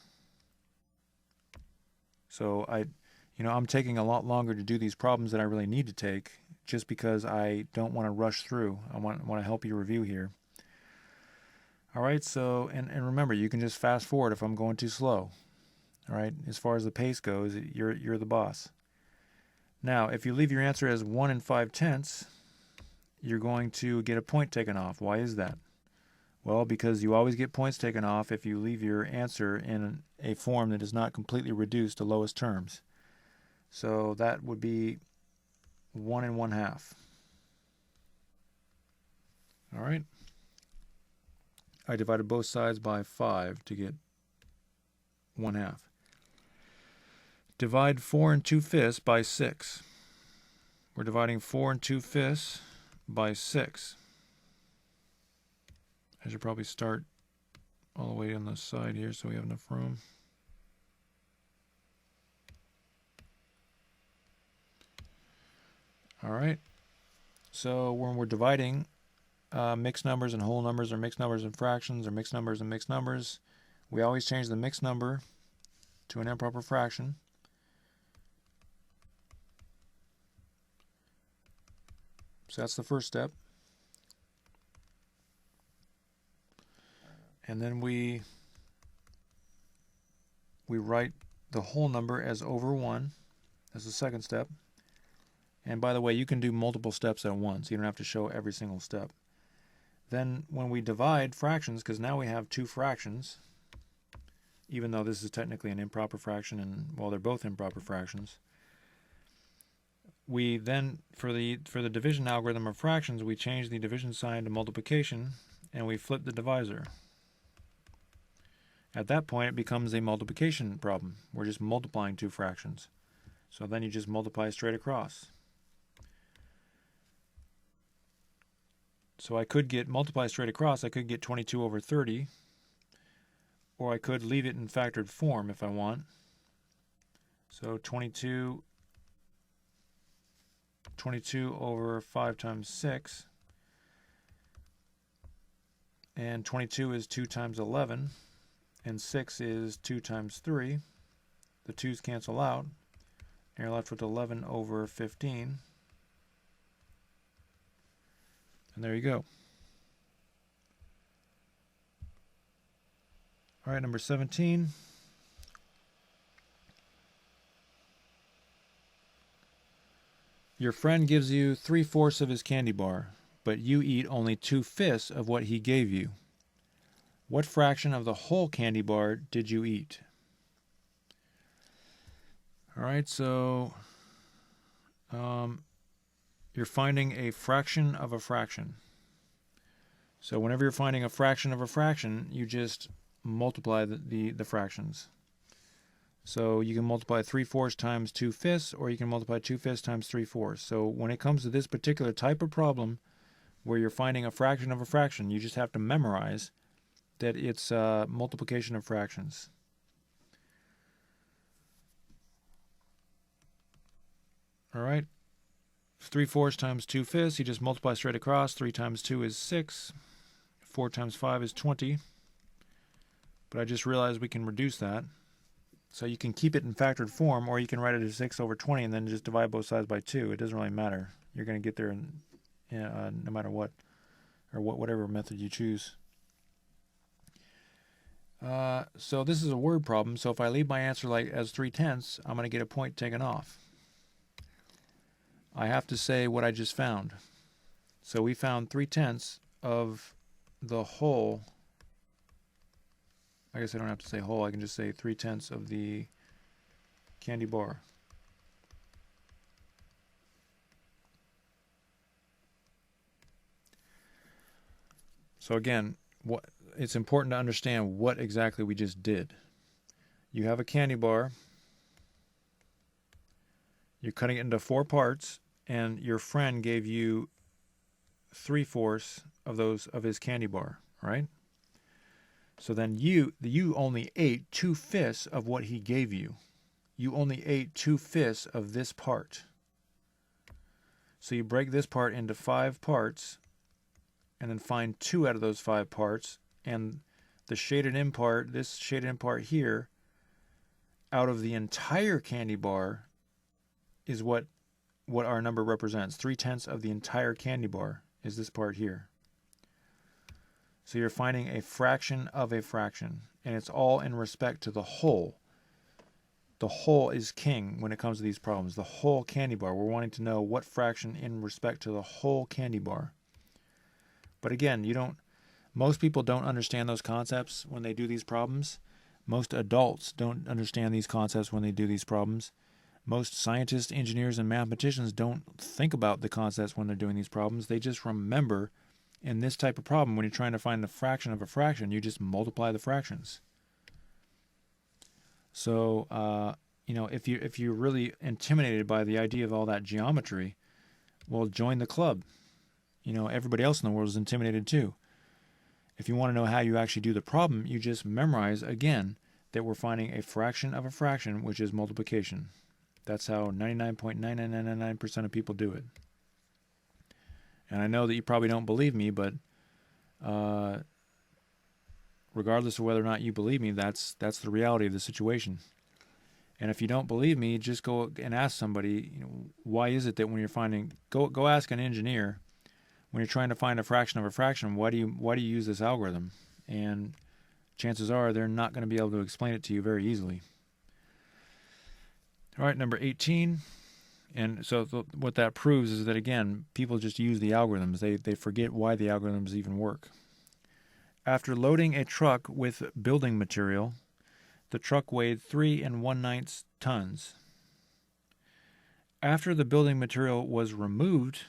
So I'm taking a lot longer to do these problems than I really need to take, just because I don't want to rush through. I want to help you review here. All right, so, and remember, you can just fast forward if I'm going too slow. All right, as far as the pace goes, you're the boss. Now, if you leave your answer as 1 and 5/10, you're going to get a point taken off. Why is that? Well, because you always get points taken off if you leave your answer in a form that is not completely reduced to lowest terms. So that would be 1 and 1/2. All right. I divided both sides by 5 to get 1/2. Divide 4 and 2/5 by 6. We're dividing 4 and 2/5 by 6. I should probably start all the way on the side here so we have enough room. All right. So when we're dividing mixed numbers and whole numbers, or mixed numbers and fractions, or mixed numbers and mixed numbers, we always change the mixed number to an improper fraction. So that's the first step. And then we write the whole number as over 1. That's the second step. And by the way, you can do multiple steps at once. You don't have to show every single step. Then when we divide fractions, because now we have 2 fractions, even though this is technically an improper fraction, and well, they're both improper fractions, we then, for the division algorithm of fractions, we change the division sign to multiplication, and we flip the divisor. At that point, it becomes a multiplication problem. We're just multiplying 2 fractions. So then you just multiply straight across. So I could multiply straight across, I could get 22 over 30, or I could leave it in factored form if I want. So 22 over 5 times 6, and 22 is 2 times 11, and 6 is 2 times 3. The 2's cancel out, and you're left with 11 over 15. And there you go. All right, number 17. Your friend gives you 3/4 of his candy bar, but you eat only 2/5 of what he gave you. What fraction of the whole candy bar did you eat? All right, so you're finding a fraction of a fraction. So whenever you're finding a fraction of a fraction, you just multiply the fractions. So you can multiply 3/4 times 2/5, or you can multiply 2/5 times 3/4. So when it comes to this particular type of problem where you're finding a fraction of a fraction, you just have to memorize that it's multiplication of fractions. All right. 3/4 times 2/5, you just multiply straight across. 3 times 2 is 6. 4 times 5 is 20. But I just realized we can reduce that. So you can keep it in factored form, or you can write it as 6 over 20 and then just divide both sides by 2. It doesn't really matter. You're going to get there no matter what, or whatever method you choose. So this is a word problem. So if I leave my answer like as 3/10, I'm going to get a point taken off. I have to say what I just found. So we found 3/10 of the whole. I guess I don't have to say whole. I can just say 3/10 of the candy bar. So again, it's important to understand what exactly we just did. You have a candy bar. You're cutting it into 4 parts, and your friend gave you 3/4 of his candy bar, right? So then you only ate 2/5 of what he gave you. You only ate 2/5 of this part. So you break this part into 5 parts, and then find 2 out of those 5 parts, and the shaded in part, this shaded in part here, out of the entire candy bar is what our number represents. 3/10 of the entire candy bar is this part here. So you're finding a fraction of a fraction, and it's all in respect to the whole. The whole is king when it comes to these problems. The whole candy bar. We're wanting to know what fraction in respect to the whole candy bar. But again, most people don't understand those concepts when they do these problems. Most adults don't understand these concepts when they do these problems. Most scientists, engineers, and mathematicians don't think about the concepts when they're doing these problems. They just remember in this type of problem, when you're trying to find the fraction of a fraction, you just multiply the fractions. So, if you're really intimidated by the idea of all that geometry, well, join the club. Everybody else in the world is intimidated too. If you want to know how you actually do the problem, you just memorize, again, that we're finding a fraction of a fraction, which is multiplication. That's how 99.9999% of people do it. And I know that you probably don't believe me, but regardless of whether or not you believe me, that's the reality of the situation. And if you don't believe me, just go and ask somebody, why is it that when you're finding, go ask an engineer, when you're trying to find a fraction of a fraction, why do you use this algorithm? And chances are they're not going to be able to explain it to you very easily. All right, number 18. And so what that proves is that, again, people just use the algorithms. They forget why the algorithms even work. After loading a truck with building material, the truck weighed 3 1/9 tons. After the building material was removed,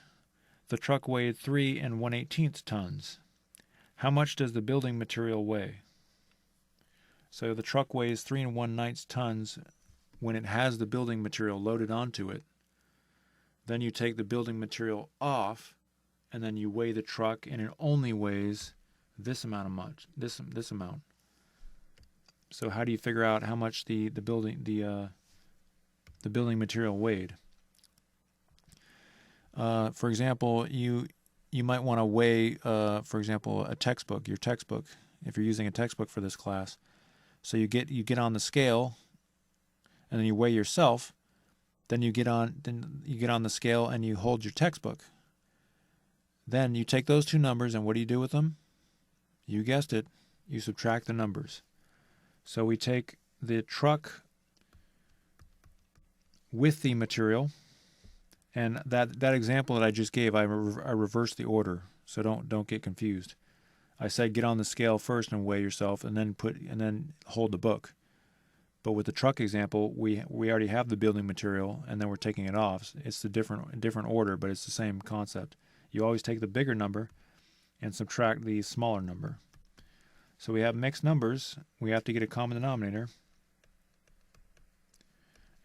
the truck weighed 3 1/18 tons. How much does the building material weigh? So the truck weighs 3 1/9 tons when it has the building material loaded onto it. Then you take the building material off, and then you weigh the truck, and it only weighs this amount. This amount. So how do you figure out how much the building material weighed? For example, you might want to weigh, for example, a textbook. Your textbook, if you're using a textbook for this class. So you get on the scale, and then you weigh yourself. Then you get on the scale and you hold your textbook. Then you take those two numbers, and what do you do with them? You guessed it, you subtract the numbers. So we take the truck with the material, and that example that I just gave, I reversed the order, so don't get confused. I said get on the scale first and weigh yourself, and then hold the book. But with the truck example, we already have the building material, and then we're taking it off. It's a different order, but it's the same concept. You always take the bigger number and subtract the smaller number. So we have mixed numbers. We have to get a common denominator.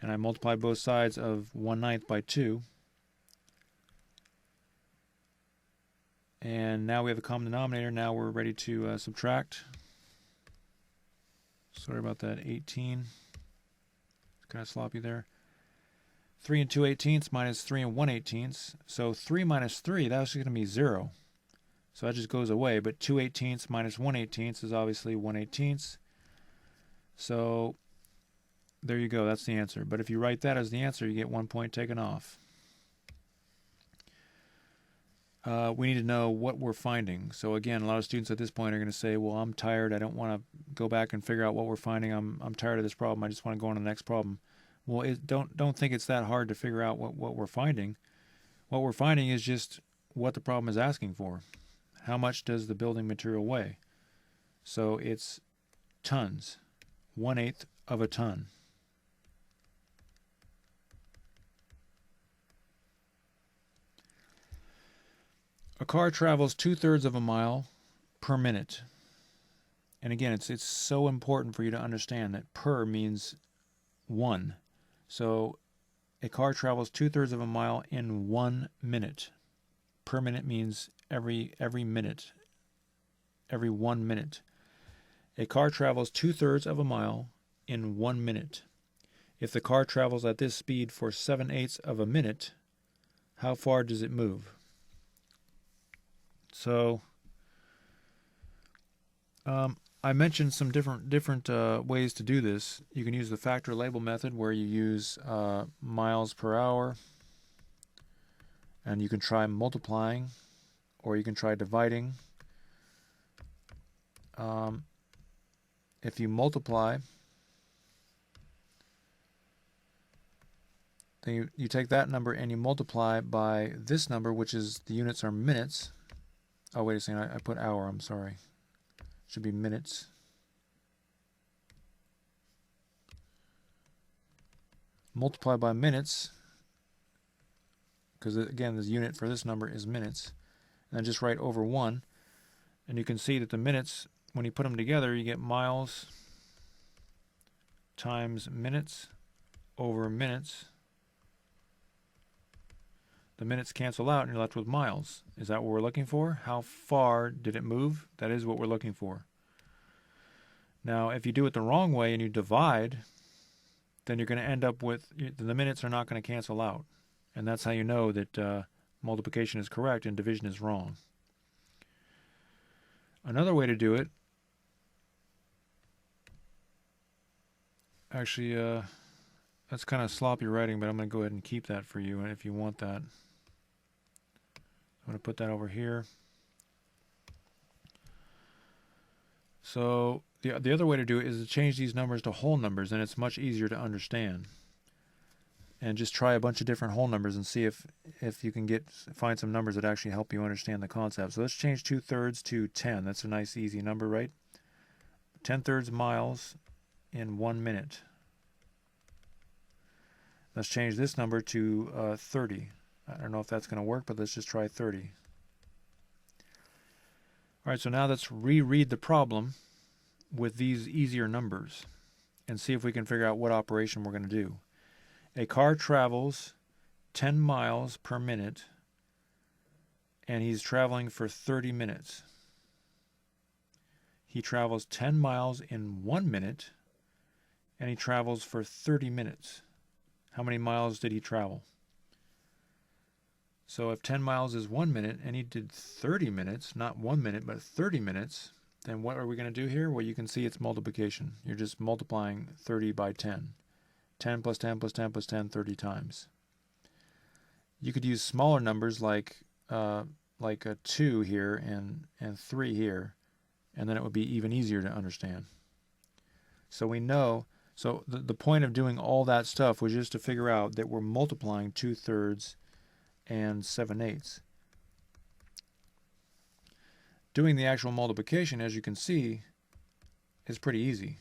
And I multiply both sides of 1/9 by 2. And now we have a common denominator. Now we're ready to subtract. Sorry about that, 18. It's kind of sloppy there. 3 and 2/18 minus 3 and 1/18. So 3 minus 3, that's going to be 0. So that just goes away. But 2/18 minus 1/18 is obviously 1/18. So there you go. That's the answer. But if you write that as the answer, you get 1 point taken off. We need to know what we're finding. So again, a lot of students at this point are going to say, well, I'm tired. I don't want to go back and figure out what we're finding. I'm tired of this problem. I just want to go on to the next problem. Well, don't think it's that hard to figure out what we're finding. What we're finding is just what the problem is asking for. How much does the building material weigh? So it's tons. 1/8 of a ton. A car travels 2/3 of a mile per minute. And again, it's so important for you to understand that per means 1. So a car travels 2/3 of a mile in 1 minute. Per minute means every minute, every 1 minute. A car travels 2/3 of a mile in 1 minute. If the car travels at this speed for 7/8 of a minute, how far does it move? So I mentioned some different ways to do this. You can use the factor label method where you use miles per hour, and you can try multiplying, or you can try dividing. If you multiply, then you take that number and you multiply by this number, which is the units are minutes. Oh, wait a second, I put hour, I'm sorry. Should be minutes. Multiply by minutes, because again, the unit for this number is minutes. And then just write over 1. And you can see that the minutes, when you put them together, you get miles times minutes over minutes. The minutes cancel out and you're left with miles. Is that what we're looking for? How far did it move? That is what we're looking for. Now, if you do it the wrong way and you divide, then you're going to end up with, the minutes are not going to cancel out. And that's how you know that multiplication is correct and division is wrong. Another way to do it, actually, that's kind of sloppy writing, but I'm going to go ahead and keep that for you if you want that. I'm going to put that over here. So the other way to do it is to change these numbers to whole numbers, and it's much easier to understand. And just try a bunch of different whole numbers and see if you can find some numbers that actually help you understand the concept. So let's change 2/3 to 10. That's a nice easy number, right? 10/3 miles in 1 minute. Let's change this number to 30. I don't know if that's going to work, but let's just try 30. All right, so now let's reread the problem with these easier numbers and see if we can figure out what operation we're going to do. A car travels 10 miles per minute, and he's traveling for 30 minutes. He travels 10 miles in 1 minute, and he travels for 30 minutes. How many miles did he travel? So if 10 miles is 1 minute and he did 30 minutes, not 1 minute, but 30 minutes, then what are we going to do here? Well, you can see it's multiplication. You're just multiplying 30 by 10. 10 plus 10 plus 10 plus 10, 30 times. You could use smaller numbers like a 2 here and 3 here, and then it would be even easier to understand. So we know, so the point of doing all that stuff was just to figure out that we're multiplying 2/3 and 7/8. Doing the actual multiplication, as you can see, is pretty easy.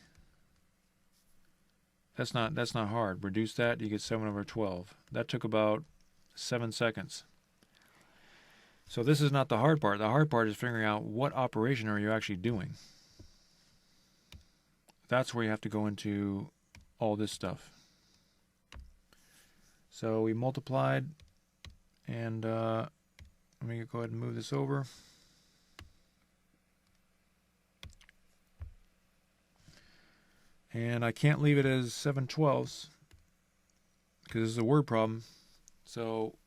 That's not hard. Reduce that, you get 7/12. That took about 7 seconds. So this is not the hard part. The hard part is figuring out what operation are you actually doing. that's where you have to go into all this stuff. So we multiplied, and let me go ahead and move this over. And I can't leave it as 7/12 because this is a word problem. So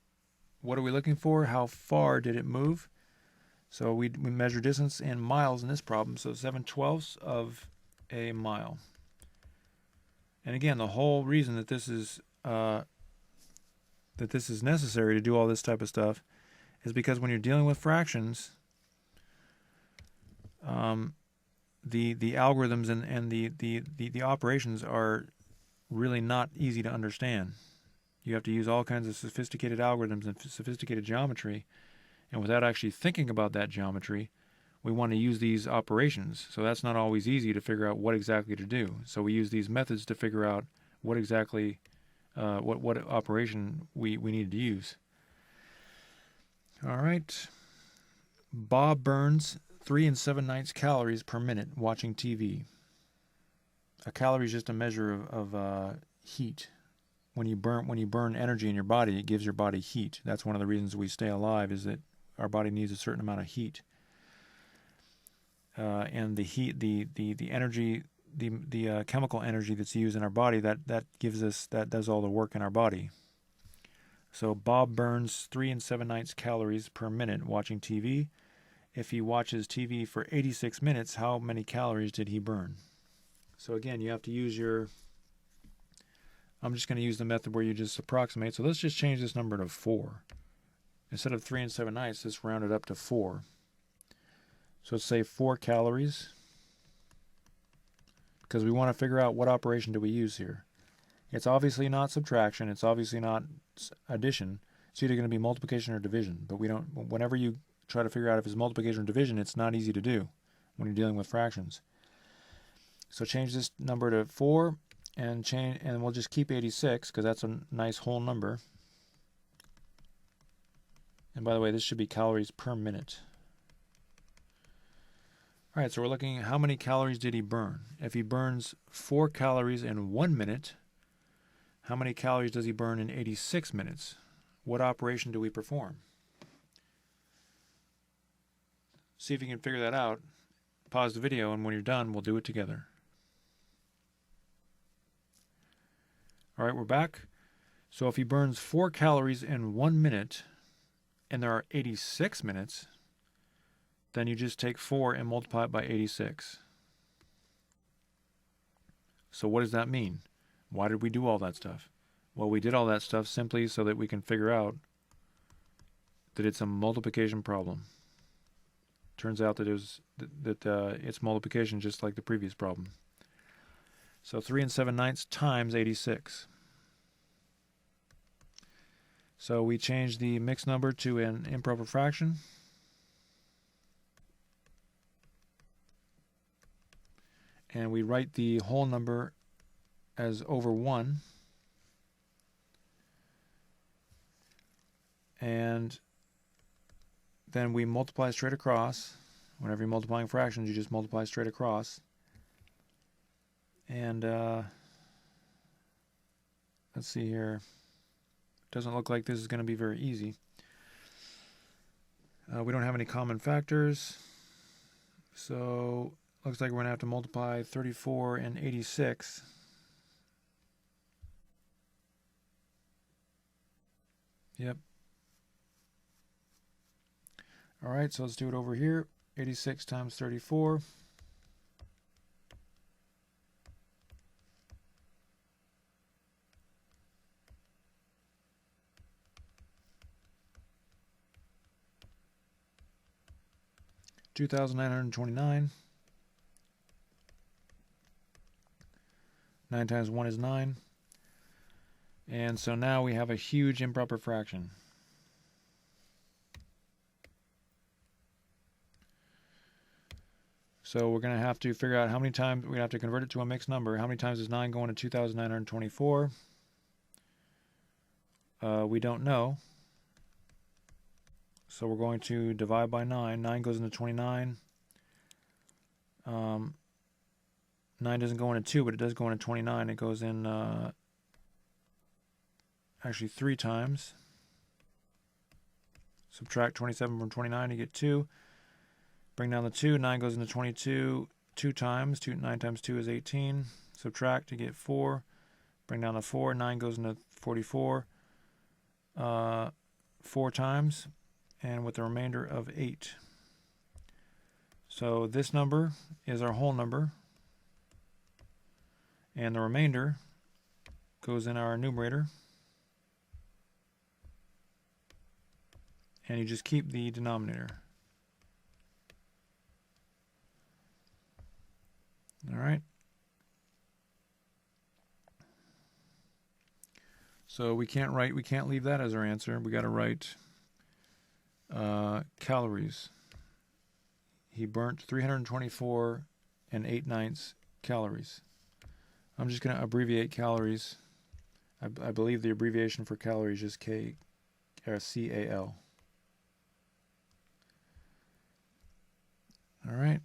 what are we looking for? How far did it move? So we measure distance in miles in this problem. So 7/12 of a mile. And again, the whole reason that this is necessary to do all this type of stuff is because when you're dealing with fractions, the algorithms and the operations are really not easy to understand. You have to use all kinds of sophisticated algorithms and sophisticated geometry, and without actually thinking about that geometry, we want to use these operations. So that's not always easy to figure out what exactly to do. So we use these methods to figure out what exactly what operation we need to use. All right. Bob burns 3 7/9 calories per minute watching TV. A calorie is just a measure of heat. When you burn energy in your body, it gives your body heat. That's one of the reasons we stay alive, is that our body needs a certain amount of heat. And the heat, the energy, the chemical energy that's used in our body, that does all the work in our body. So Bob burns 3 7/9 calories per minute watching TV. If he watches TV for 86 minutes, how many calories did he burn? So again, you have to use I'm just going to use the method where you just approximate. So let's just change this number to 4. Instead of 3 7/9, let's round it up to 4. So let's say 4 calories, because we want to figure out what operation do we use here. It's obviously not subtraction. It's obviously not addition. It's either going to be multiplication or division. But whenever you try to figure out if it's multiplication or division, it's not easy to do when you're dealing with fractions. So change this number to 4, and we'll just keep 86 because that's a nice whole number. And by the way, this should be calories per minute. All right, so we're looking at how many calories did he burn. If he burns 4 calories in 1 minute, how many calories does he burn in 86 minutes? What operation do we perform? See if you can figure that out. Pause the video, and when you're done, we'll do it together. All right, we're back. So if he burns 4 calories in 1 minute, and there are 86 minutes, then you just take 4 and multiply it by 86. So what does that mean? Why did we do all that stuff? Well, we did all that stuff simply so that we can figure out that it's a multiplication problem. Turns out that it's multiplication just like the previous problem. So 3 7/9 times 86. So we change the mixed number to an improper fraction. And we write the whole number as over 1. And then we multiply straight across. Whenever you're multiplying fractions, you just multiply straight across. And let's see here. Doesn't look like this is going to be very easy. We don't have any common factors. So looks like we're going to have to multiply 34 and 86. Yep. All right, so let's do it over here. 86 times 34. $2,929. 9 times 1 is 9. And so now we have a huge improper fraction. So we're going to have to figure out how many times, we're going to have to convert it to a mixed number. How many times is 9 going to 2,924? We don't know. So we're going to divide by 9. 9 goes into 29. 9 doesn't go into 2, but it does go into 29. It goes in actually 3 times. Subtract 27 from 29, you get 2. Bring down the 2. 9 goes into 22 2 times. 9 times 2 is 18. Subtract, you get 4. Bring down the 4. 9 goes into 44 4 times, and with a remainder of 8. So this number is our whole number, and the remainder goes in our numerator, and you just keep the denominator. All right. So we can't leave that as our answer. We got to write calories. He burnt 324 and 8/9 calories. I'm just going to abbreviate calories. I believe the abbreviation for calories is CAL. All right.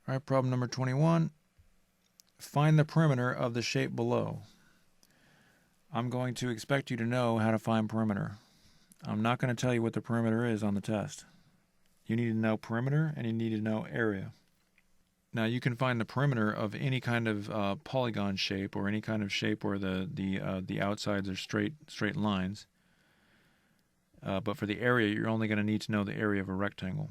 All right, problem number 21. Find the perimeter of the shape below. I'm going to expect you to know how to find perimeter. I'm not going to tell you what the perimeter is on the test. You need to know perimeter and you need to know area. Now you can find the perimeter of any kind of polygon shape or any kind of shape where the outsides are straight lines. But for the area, you're only going to need to know the area of a rectangle.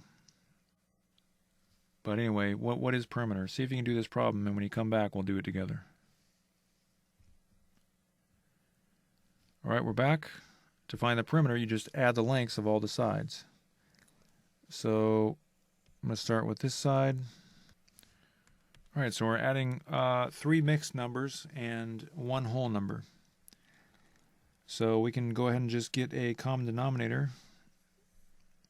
But anyway, what is perimeter? See if you can do this problem, and when you come back, we'll do it together. All right, we're back. To find the perimeter, you just add the lengths of all the sides. So I'm going to start with this side. All right, so we're adding 3 mixed numbers and 1 whole number. So we can go ahead and just get a common denominator.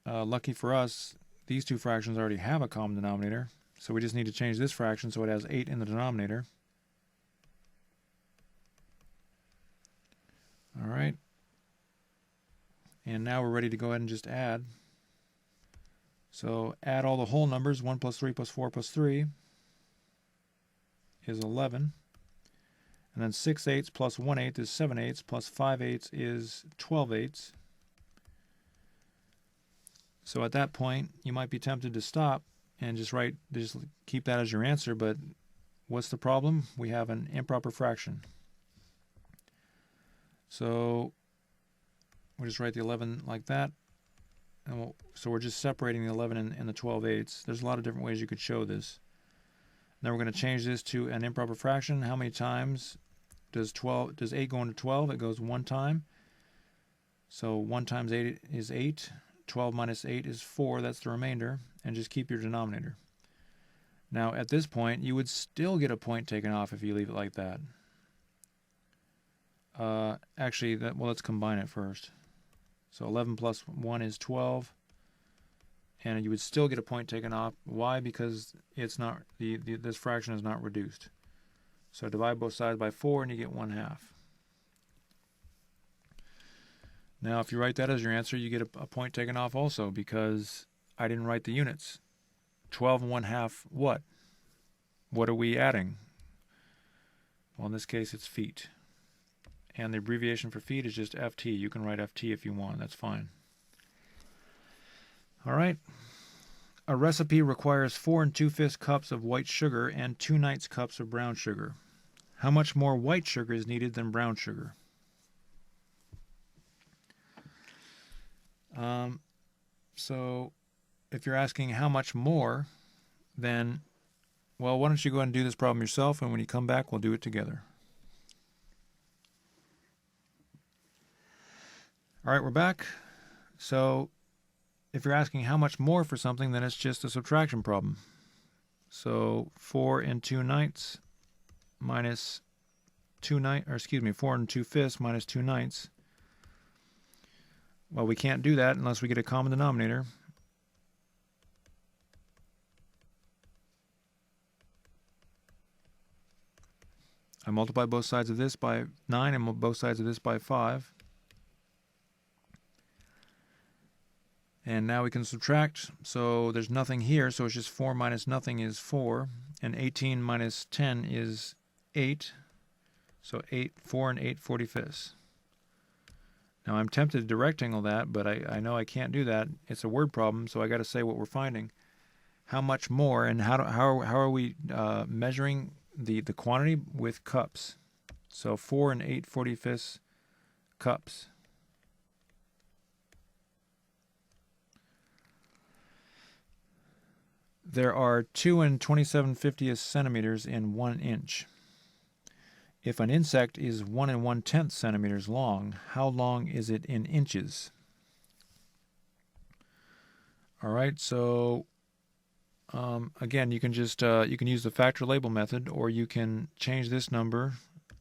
Lucky for us, these 2 fractions already have a common denominator, so we just need to change this fraction so it has 8 in the denominator. All right. And now we're ready to go ahead and just add. So add all the whole numbers. 1 plus 3 plus 4 plus 3 is 11. And then 6/8 plus 1/8 is 7/8 plus 5/8 is 12/8. So at that point, you might be tempted to stop and just keep that as your answer, but what's the problem? We have an improper fraction. So we'll just write the 11 like that. And so we're just separating the 11 and the 12/8. There's a lot of different ways you could show this. Now we're going to change this to an improper fraction. How many times does 8 go into 12? It goes 1 time. So 1 times 8 is 8. 12 minus 8 is 4, that's the remainder, and just keep your denominator. Now at this point, you would still get a point taken off if you leave it like that. Actually, let's combine it first. So 11 plus 1 is 12, and you would still get a point taken off. Why? Because it's not this fraction is not reduced. So divide both sides by 4 and you get 1/2. Now, if you write that as your answer, you get a point taken off also because I didn't write the units. 12 and 1/2 what? What are we adding? Well, in this case, it's feet. And the abbreviation for feet is just FT. You can write FT if you want. That's fine. All right. A recipe requires 4 2/5 cups of white sugar and 2/9 cups of brown sugar. How much more white sugar is needed than brown sugar? So if you're asking how much more, then, well, why don't you go ahead and do this problem yourself, and when you come back, we'll do it together. All right, we're back. So if you're asking how much more for something, then it's just a subtraction problem. So 4 2/9 minus 4 2/5 minus 2/9. Well, we can't do that unless we get a common denominator. I multiply both sides of this by 9 and both sides of this by 5. And now we can subtract. So there's nothing here, so it's just 4 minus nothing is 4. And 18 minus 10 is 8. So 4 and 8/45. Now I'm tempted to rectangle that, but I know I can't do that. It's a word problem, so I got to say what we're finding. How much more, and how are we measuring the quantity with cups? So 4 and 8/45 cups. There are 2 and 27/50 centimeters in 1 inch. If an insect is 1 1/10 centimeters long, how long is it in inches? All right, so again, you can just you can use the factor label method, or you can change this number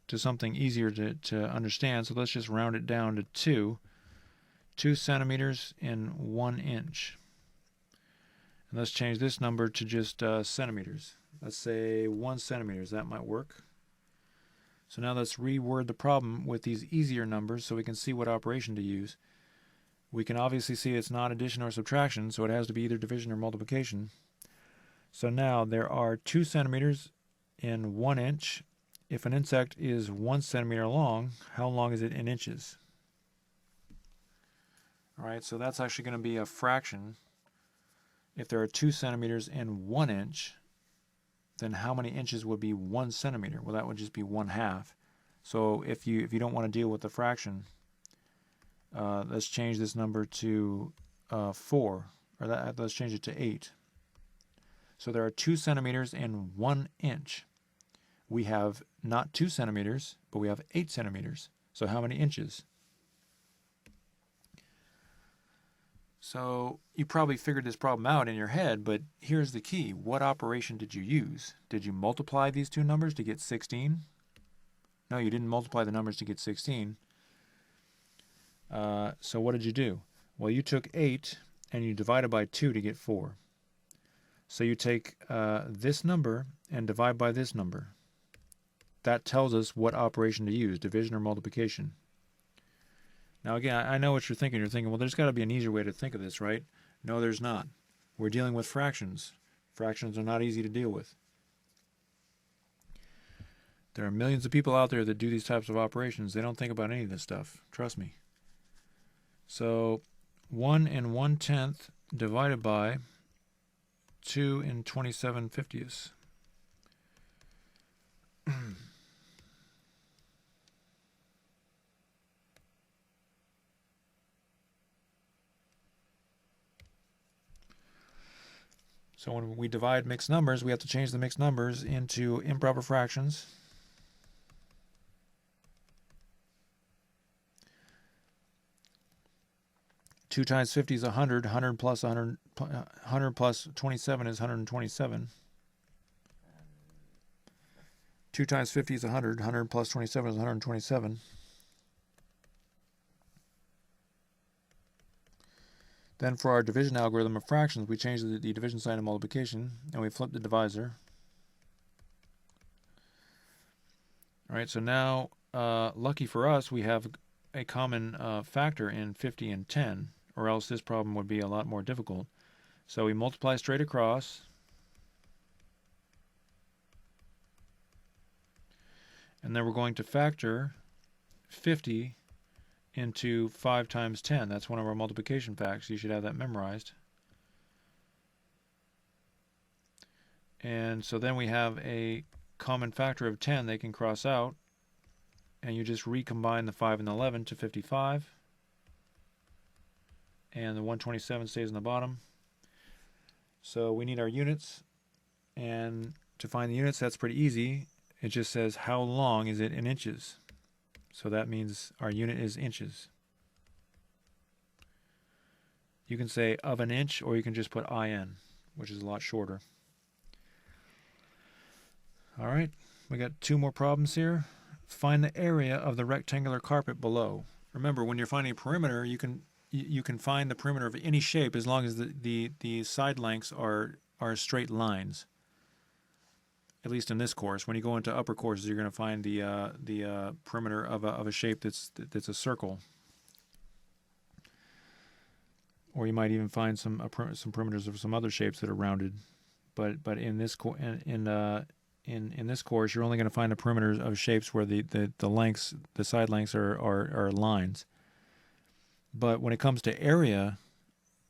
to something easier to understand. So let's just round it down to 2 centimeters in 1 inch. And let's change this number to just centimeters. Let's say 1 centimeters. That might work. So now let's reword the problem with these easier numbers so we can see what operation to use. We can obviously see it's not addition or subtraction, so it has to be either division or multiplication. So now there are 2 centimeters in 1 inch. If an insect is 1 centimeter long, how long is it in inches? All right, so that's actually going to be a fraction. If there are 2 centimeters in 1 inch, then how many inches would be 1 centimeter? Well, that would just be 1/2. So if you don't want to deal with the fraction, let's change this number to 4, or let's change it to 8. So there are 2 centimeters in 1 inch. We have not 2 centimeters, but we have 8 centimeters. So how many inches? So you probably figured this problem out in your head, but here's the key. What operation did you use? Did you multiply these two numbers to get 16? No, you didn't multiply the numbers to get 16. So what did you do? Well, you took 8 and you divided by 2 to get 4. So you take this number and divide by this number. That tells us what operation to use, division or multiplication. Now again, I know what you're thinking. You're thinking, well, there's got to be an easier way to think of this, right? No, there's not. We're dealing with fractions. Fractions are not easy to deal with. There are millions of people out there that do these types of operations. They don't think about any of this stuff. Trust me. So 1 1/10 divided by 2 27/50. So when we divide mixed numbers, we have to change the mixed numbers into improper fractions. Two times 50 is 100. 100 plus 100 plus 27 is 127. 2 times 50 is 100. 100 plus 27 is 127. Then for our division algorithm of fractions, we change the division sign to multiplication, and we flip the divisor. All right, so now, lucky for us, we have a common factor in 50 and 10, or else this problem would be a lot more difficult. So we multiply straight across. And then we're going to factor 50 into 5 times 10. That's one of our multiplication facts. You should have that memorized. And so then we have a common factor of 10 they can cross out. And you just recombine the 5 and the 11 to 55. And the 127 stays in the bottom. So we need our units. And to find the units, that's pretty easy. It just says how long is it in inches. So that means our unit is inches. You can say of an inch, or you can just put IN, which is a lot shorter. All right, we got 2 more problems here. Find the area of the rectangular carpet below. Remember, when you're finding a perimeter, you can find the perimeter of any shape as long as the side lengths are straight lines. At least in this course. When you go into upper courses, you're going to find the perimeter of a shape that's a circle. or you might even find some perimeters of some other shapes that are rounded. But in this in this course, you're only going to find the perimeters of shapes where the lengths, the side lengths are lines. But when it comes to area,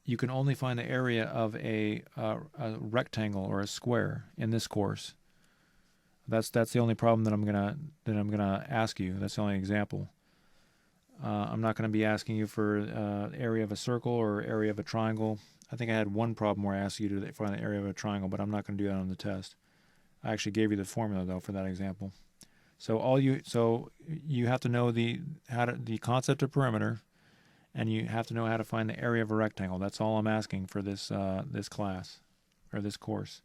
you can only find the area of a rectangle or a square in this course. That's the only problem that I'm gonna ask you. That's the only example. I'm not going to be asking you for area of a circle or area of a triangle. I think I had one problem where I asked you to find the area of a triangle, but I'm not going to do that on the test. I actually gave you the formula though for that example. So you have to know the concept of perimeter, and you have to know how to find the area of a rectangle. That's all I'm asking for this class or this course.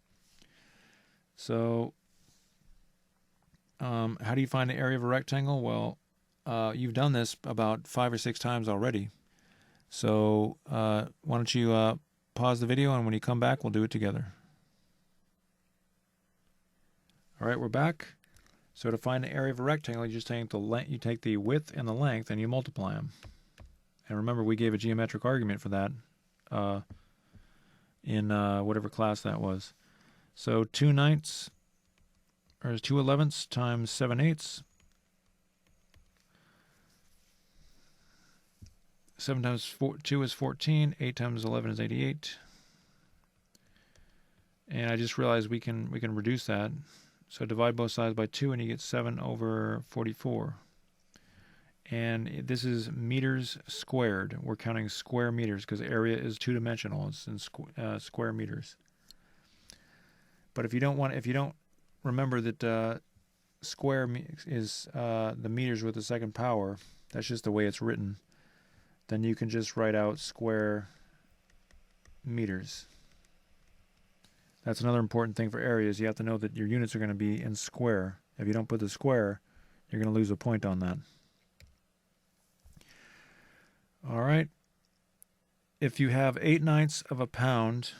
So how do you find the area of a rectangle? Well, you've done this about 5 or 6 times already. So why don't you pause the video, and when you come back, we'll do it together. All right, we're back. So to find the area of a rectangle, you just take the width and the length, and you multiply them. And remember, we gave a geometric argument for that in whatever class that was. So 2/9 or 2/11 times 7/8. 7 times 2 is 14. 8 times 11 is 88. And I just realized we can reduce that. So divide both sides by 2, and you get 7/44. And this is meters squared. We're counting square meters because area is two-dimensional. It's in square meters. But if you don't remember that square is the meters with the second power, that's just the way it's written, then you can just write out square meters. That's another important thing for areas. You have to know that your units are going to be in square. If you don't put the square, you're going to lose a point on that. All right. If you have 8/9 of a pound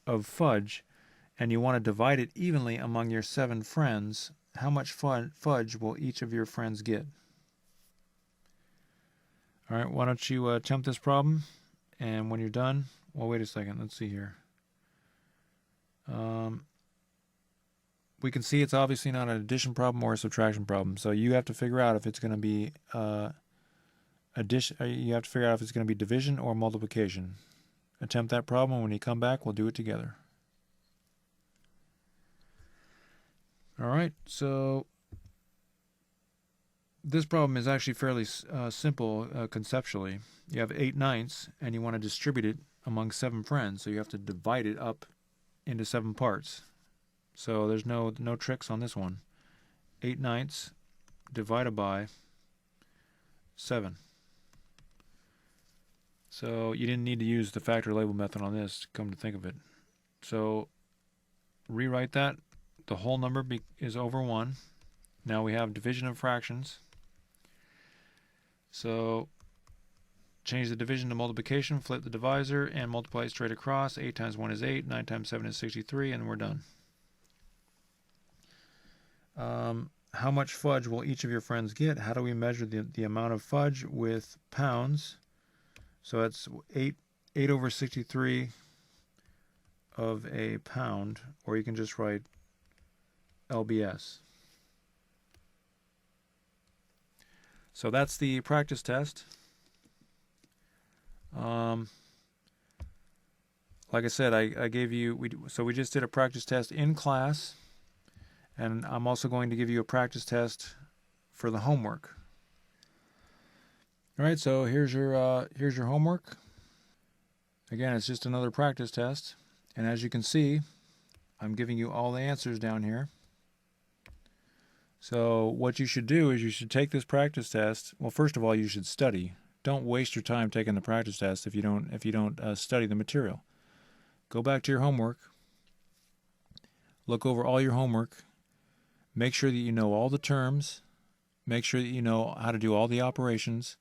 of fudge and you want to divide it evenly among your 7 friends, how much fudge will each of your friends get? All right, why don't you attempt this problem, and when you're done, well, wait a second, let's see here. We can see it's obviously not an addition problem or a subtraction problem, so you have to figure out if it's going to be addition. You have to figure out if it's going to be division or multiplication. Attempt that problem, and when you come back, we'll do it together. All right, so this problem is actually fairly simple conceptually. You have 8/9, and you want to distribute it among 7 friends, so you have to divide it up into 7 parts. So there's no tricks on this one. 8/9 divided by 7. So you didn't need to use the factor label method on this, come to think of it. So rewrite that. The whole number is over 1. Now we have division of fractions. So change the division to multiplication, flip the divisor, and multiply it straight across. 8 times 1 is 8, 9 times 7 is 63, and we're done. How much fudge will each of your friends get? How do we measure the amount of fudge with pounds? So it's 8/63 of a pound, or you can just write LBS. So that's the practice test. Like I said, I gave you, we just did a practice test in class, and I'm also going to give you a practice test for the homework. All right, so here's your homework. Again, it's just another practice test, and as you can see, I'm giving you all the answers down here. So what you should do is you should take this practice test. Well, first of all, you should study. Don't waste your time taking the practice test if you don't study the material. Go back to your homework. Look over all your homework. Make sure that you know all the terms. Make sure that you know how to do all the operations,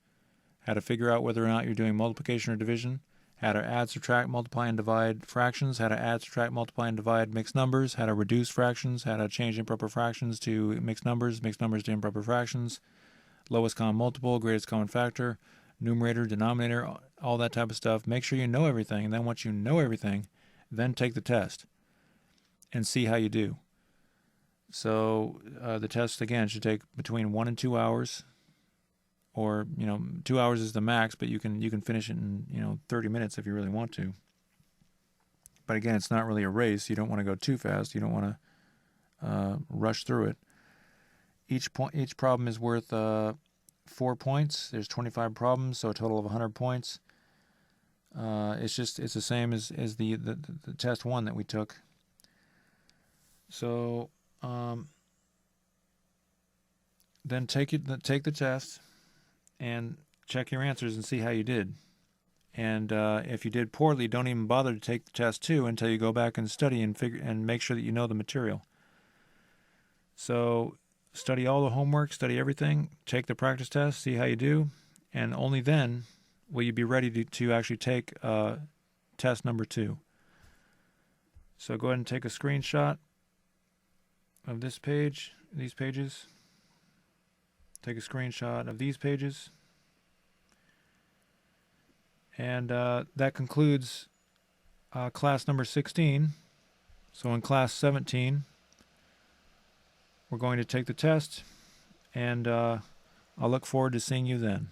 how to figure out whether or not you're doing multiplication or division, how to add, subtract, multiply, and divide fractions, how to add, subtract, multiply, and divide mixed numbers, how to reduce fractions, how to change improper fractions to mixed numbers to improper fractions, lowest common multiple, greatest common factor, numerator, denominator, all that type of stuff. Make sure you know everything, and then once you know everything, then take the test and see how you do. So the test, again, should take between 1 and 2 hours, or 2 hours is the max, but you can finish it in 30 minutes if you really want to. But again, it's not really a race. You don't want to go too fast. You don't want to rush through it. Each problem is worth 4 points. There's 25 problems, so a total of 100 points. It's the same as the test 1 that we took. So then take the test and check your answers and see how you did. And if you did poorly, don't even bother to take the test 2 until you go back and study and make sure that you know the material. So study all the homework, study everything, take the practice test, see how you do, and only then will you be ready to actually take test number 2. So go ahead and take a screenshot of this page, these pages. Take a screenshot of these pages. And that concludes class number 16. So in class 17, we're going to take the test, and I'll look forward to seeing you then.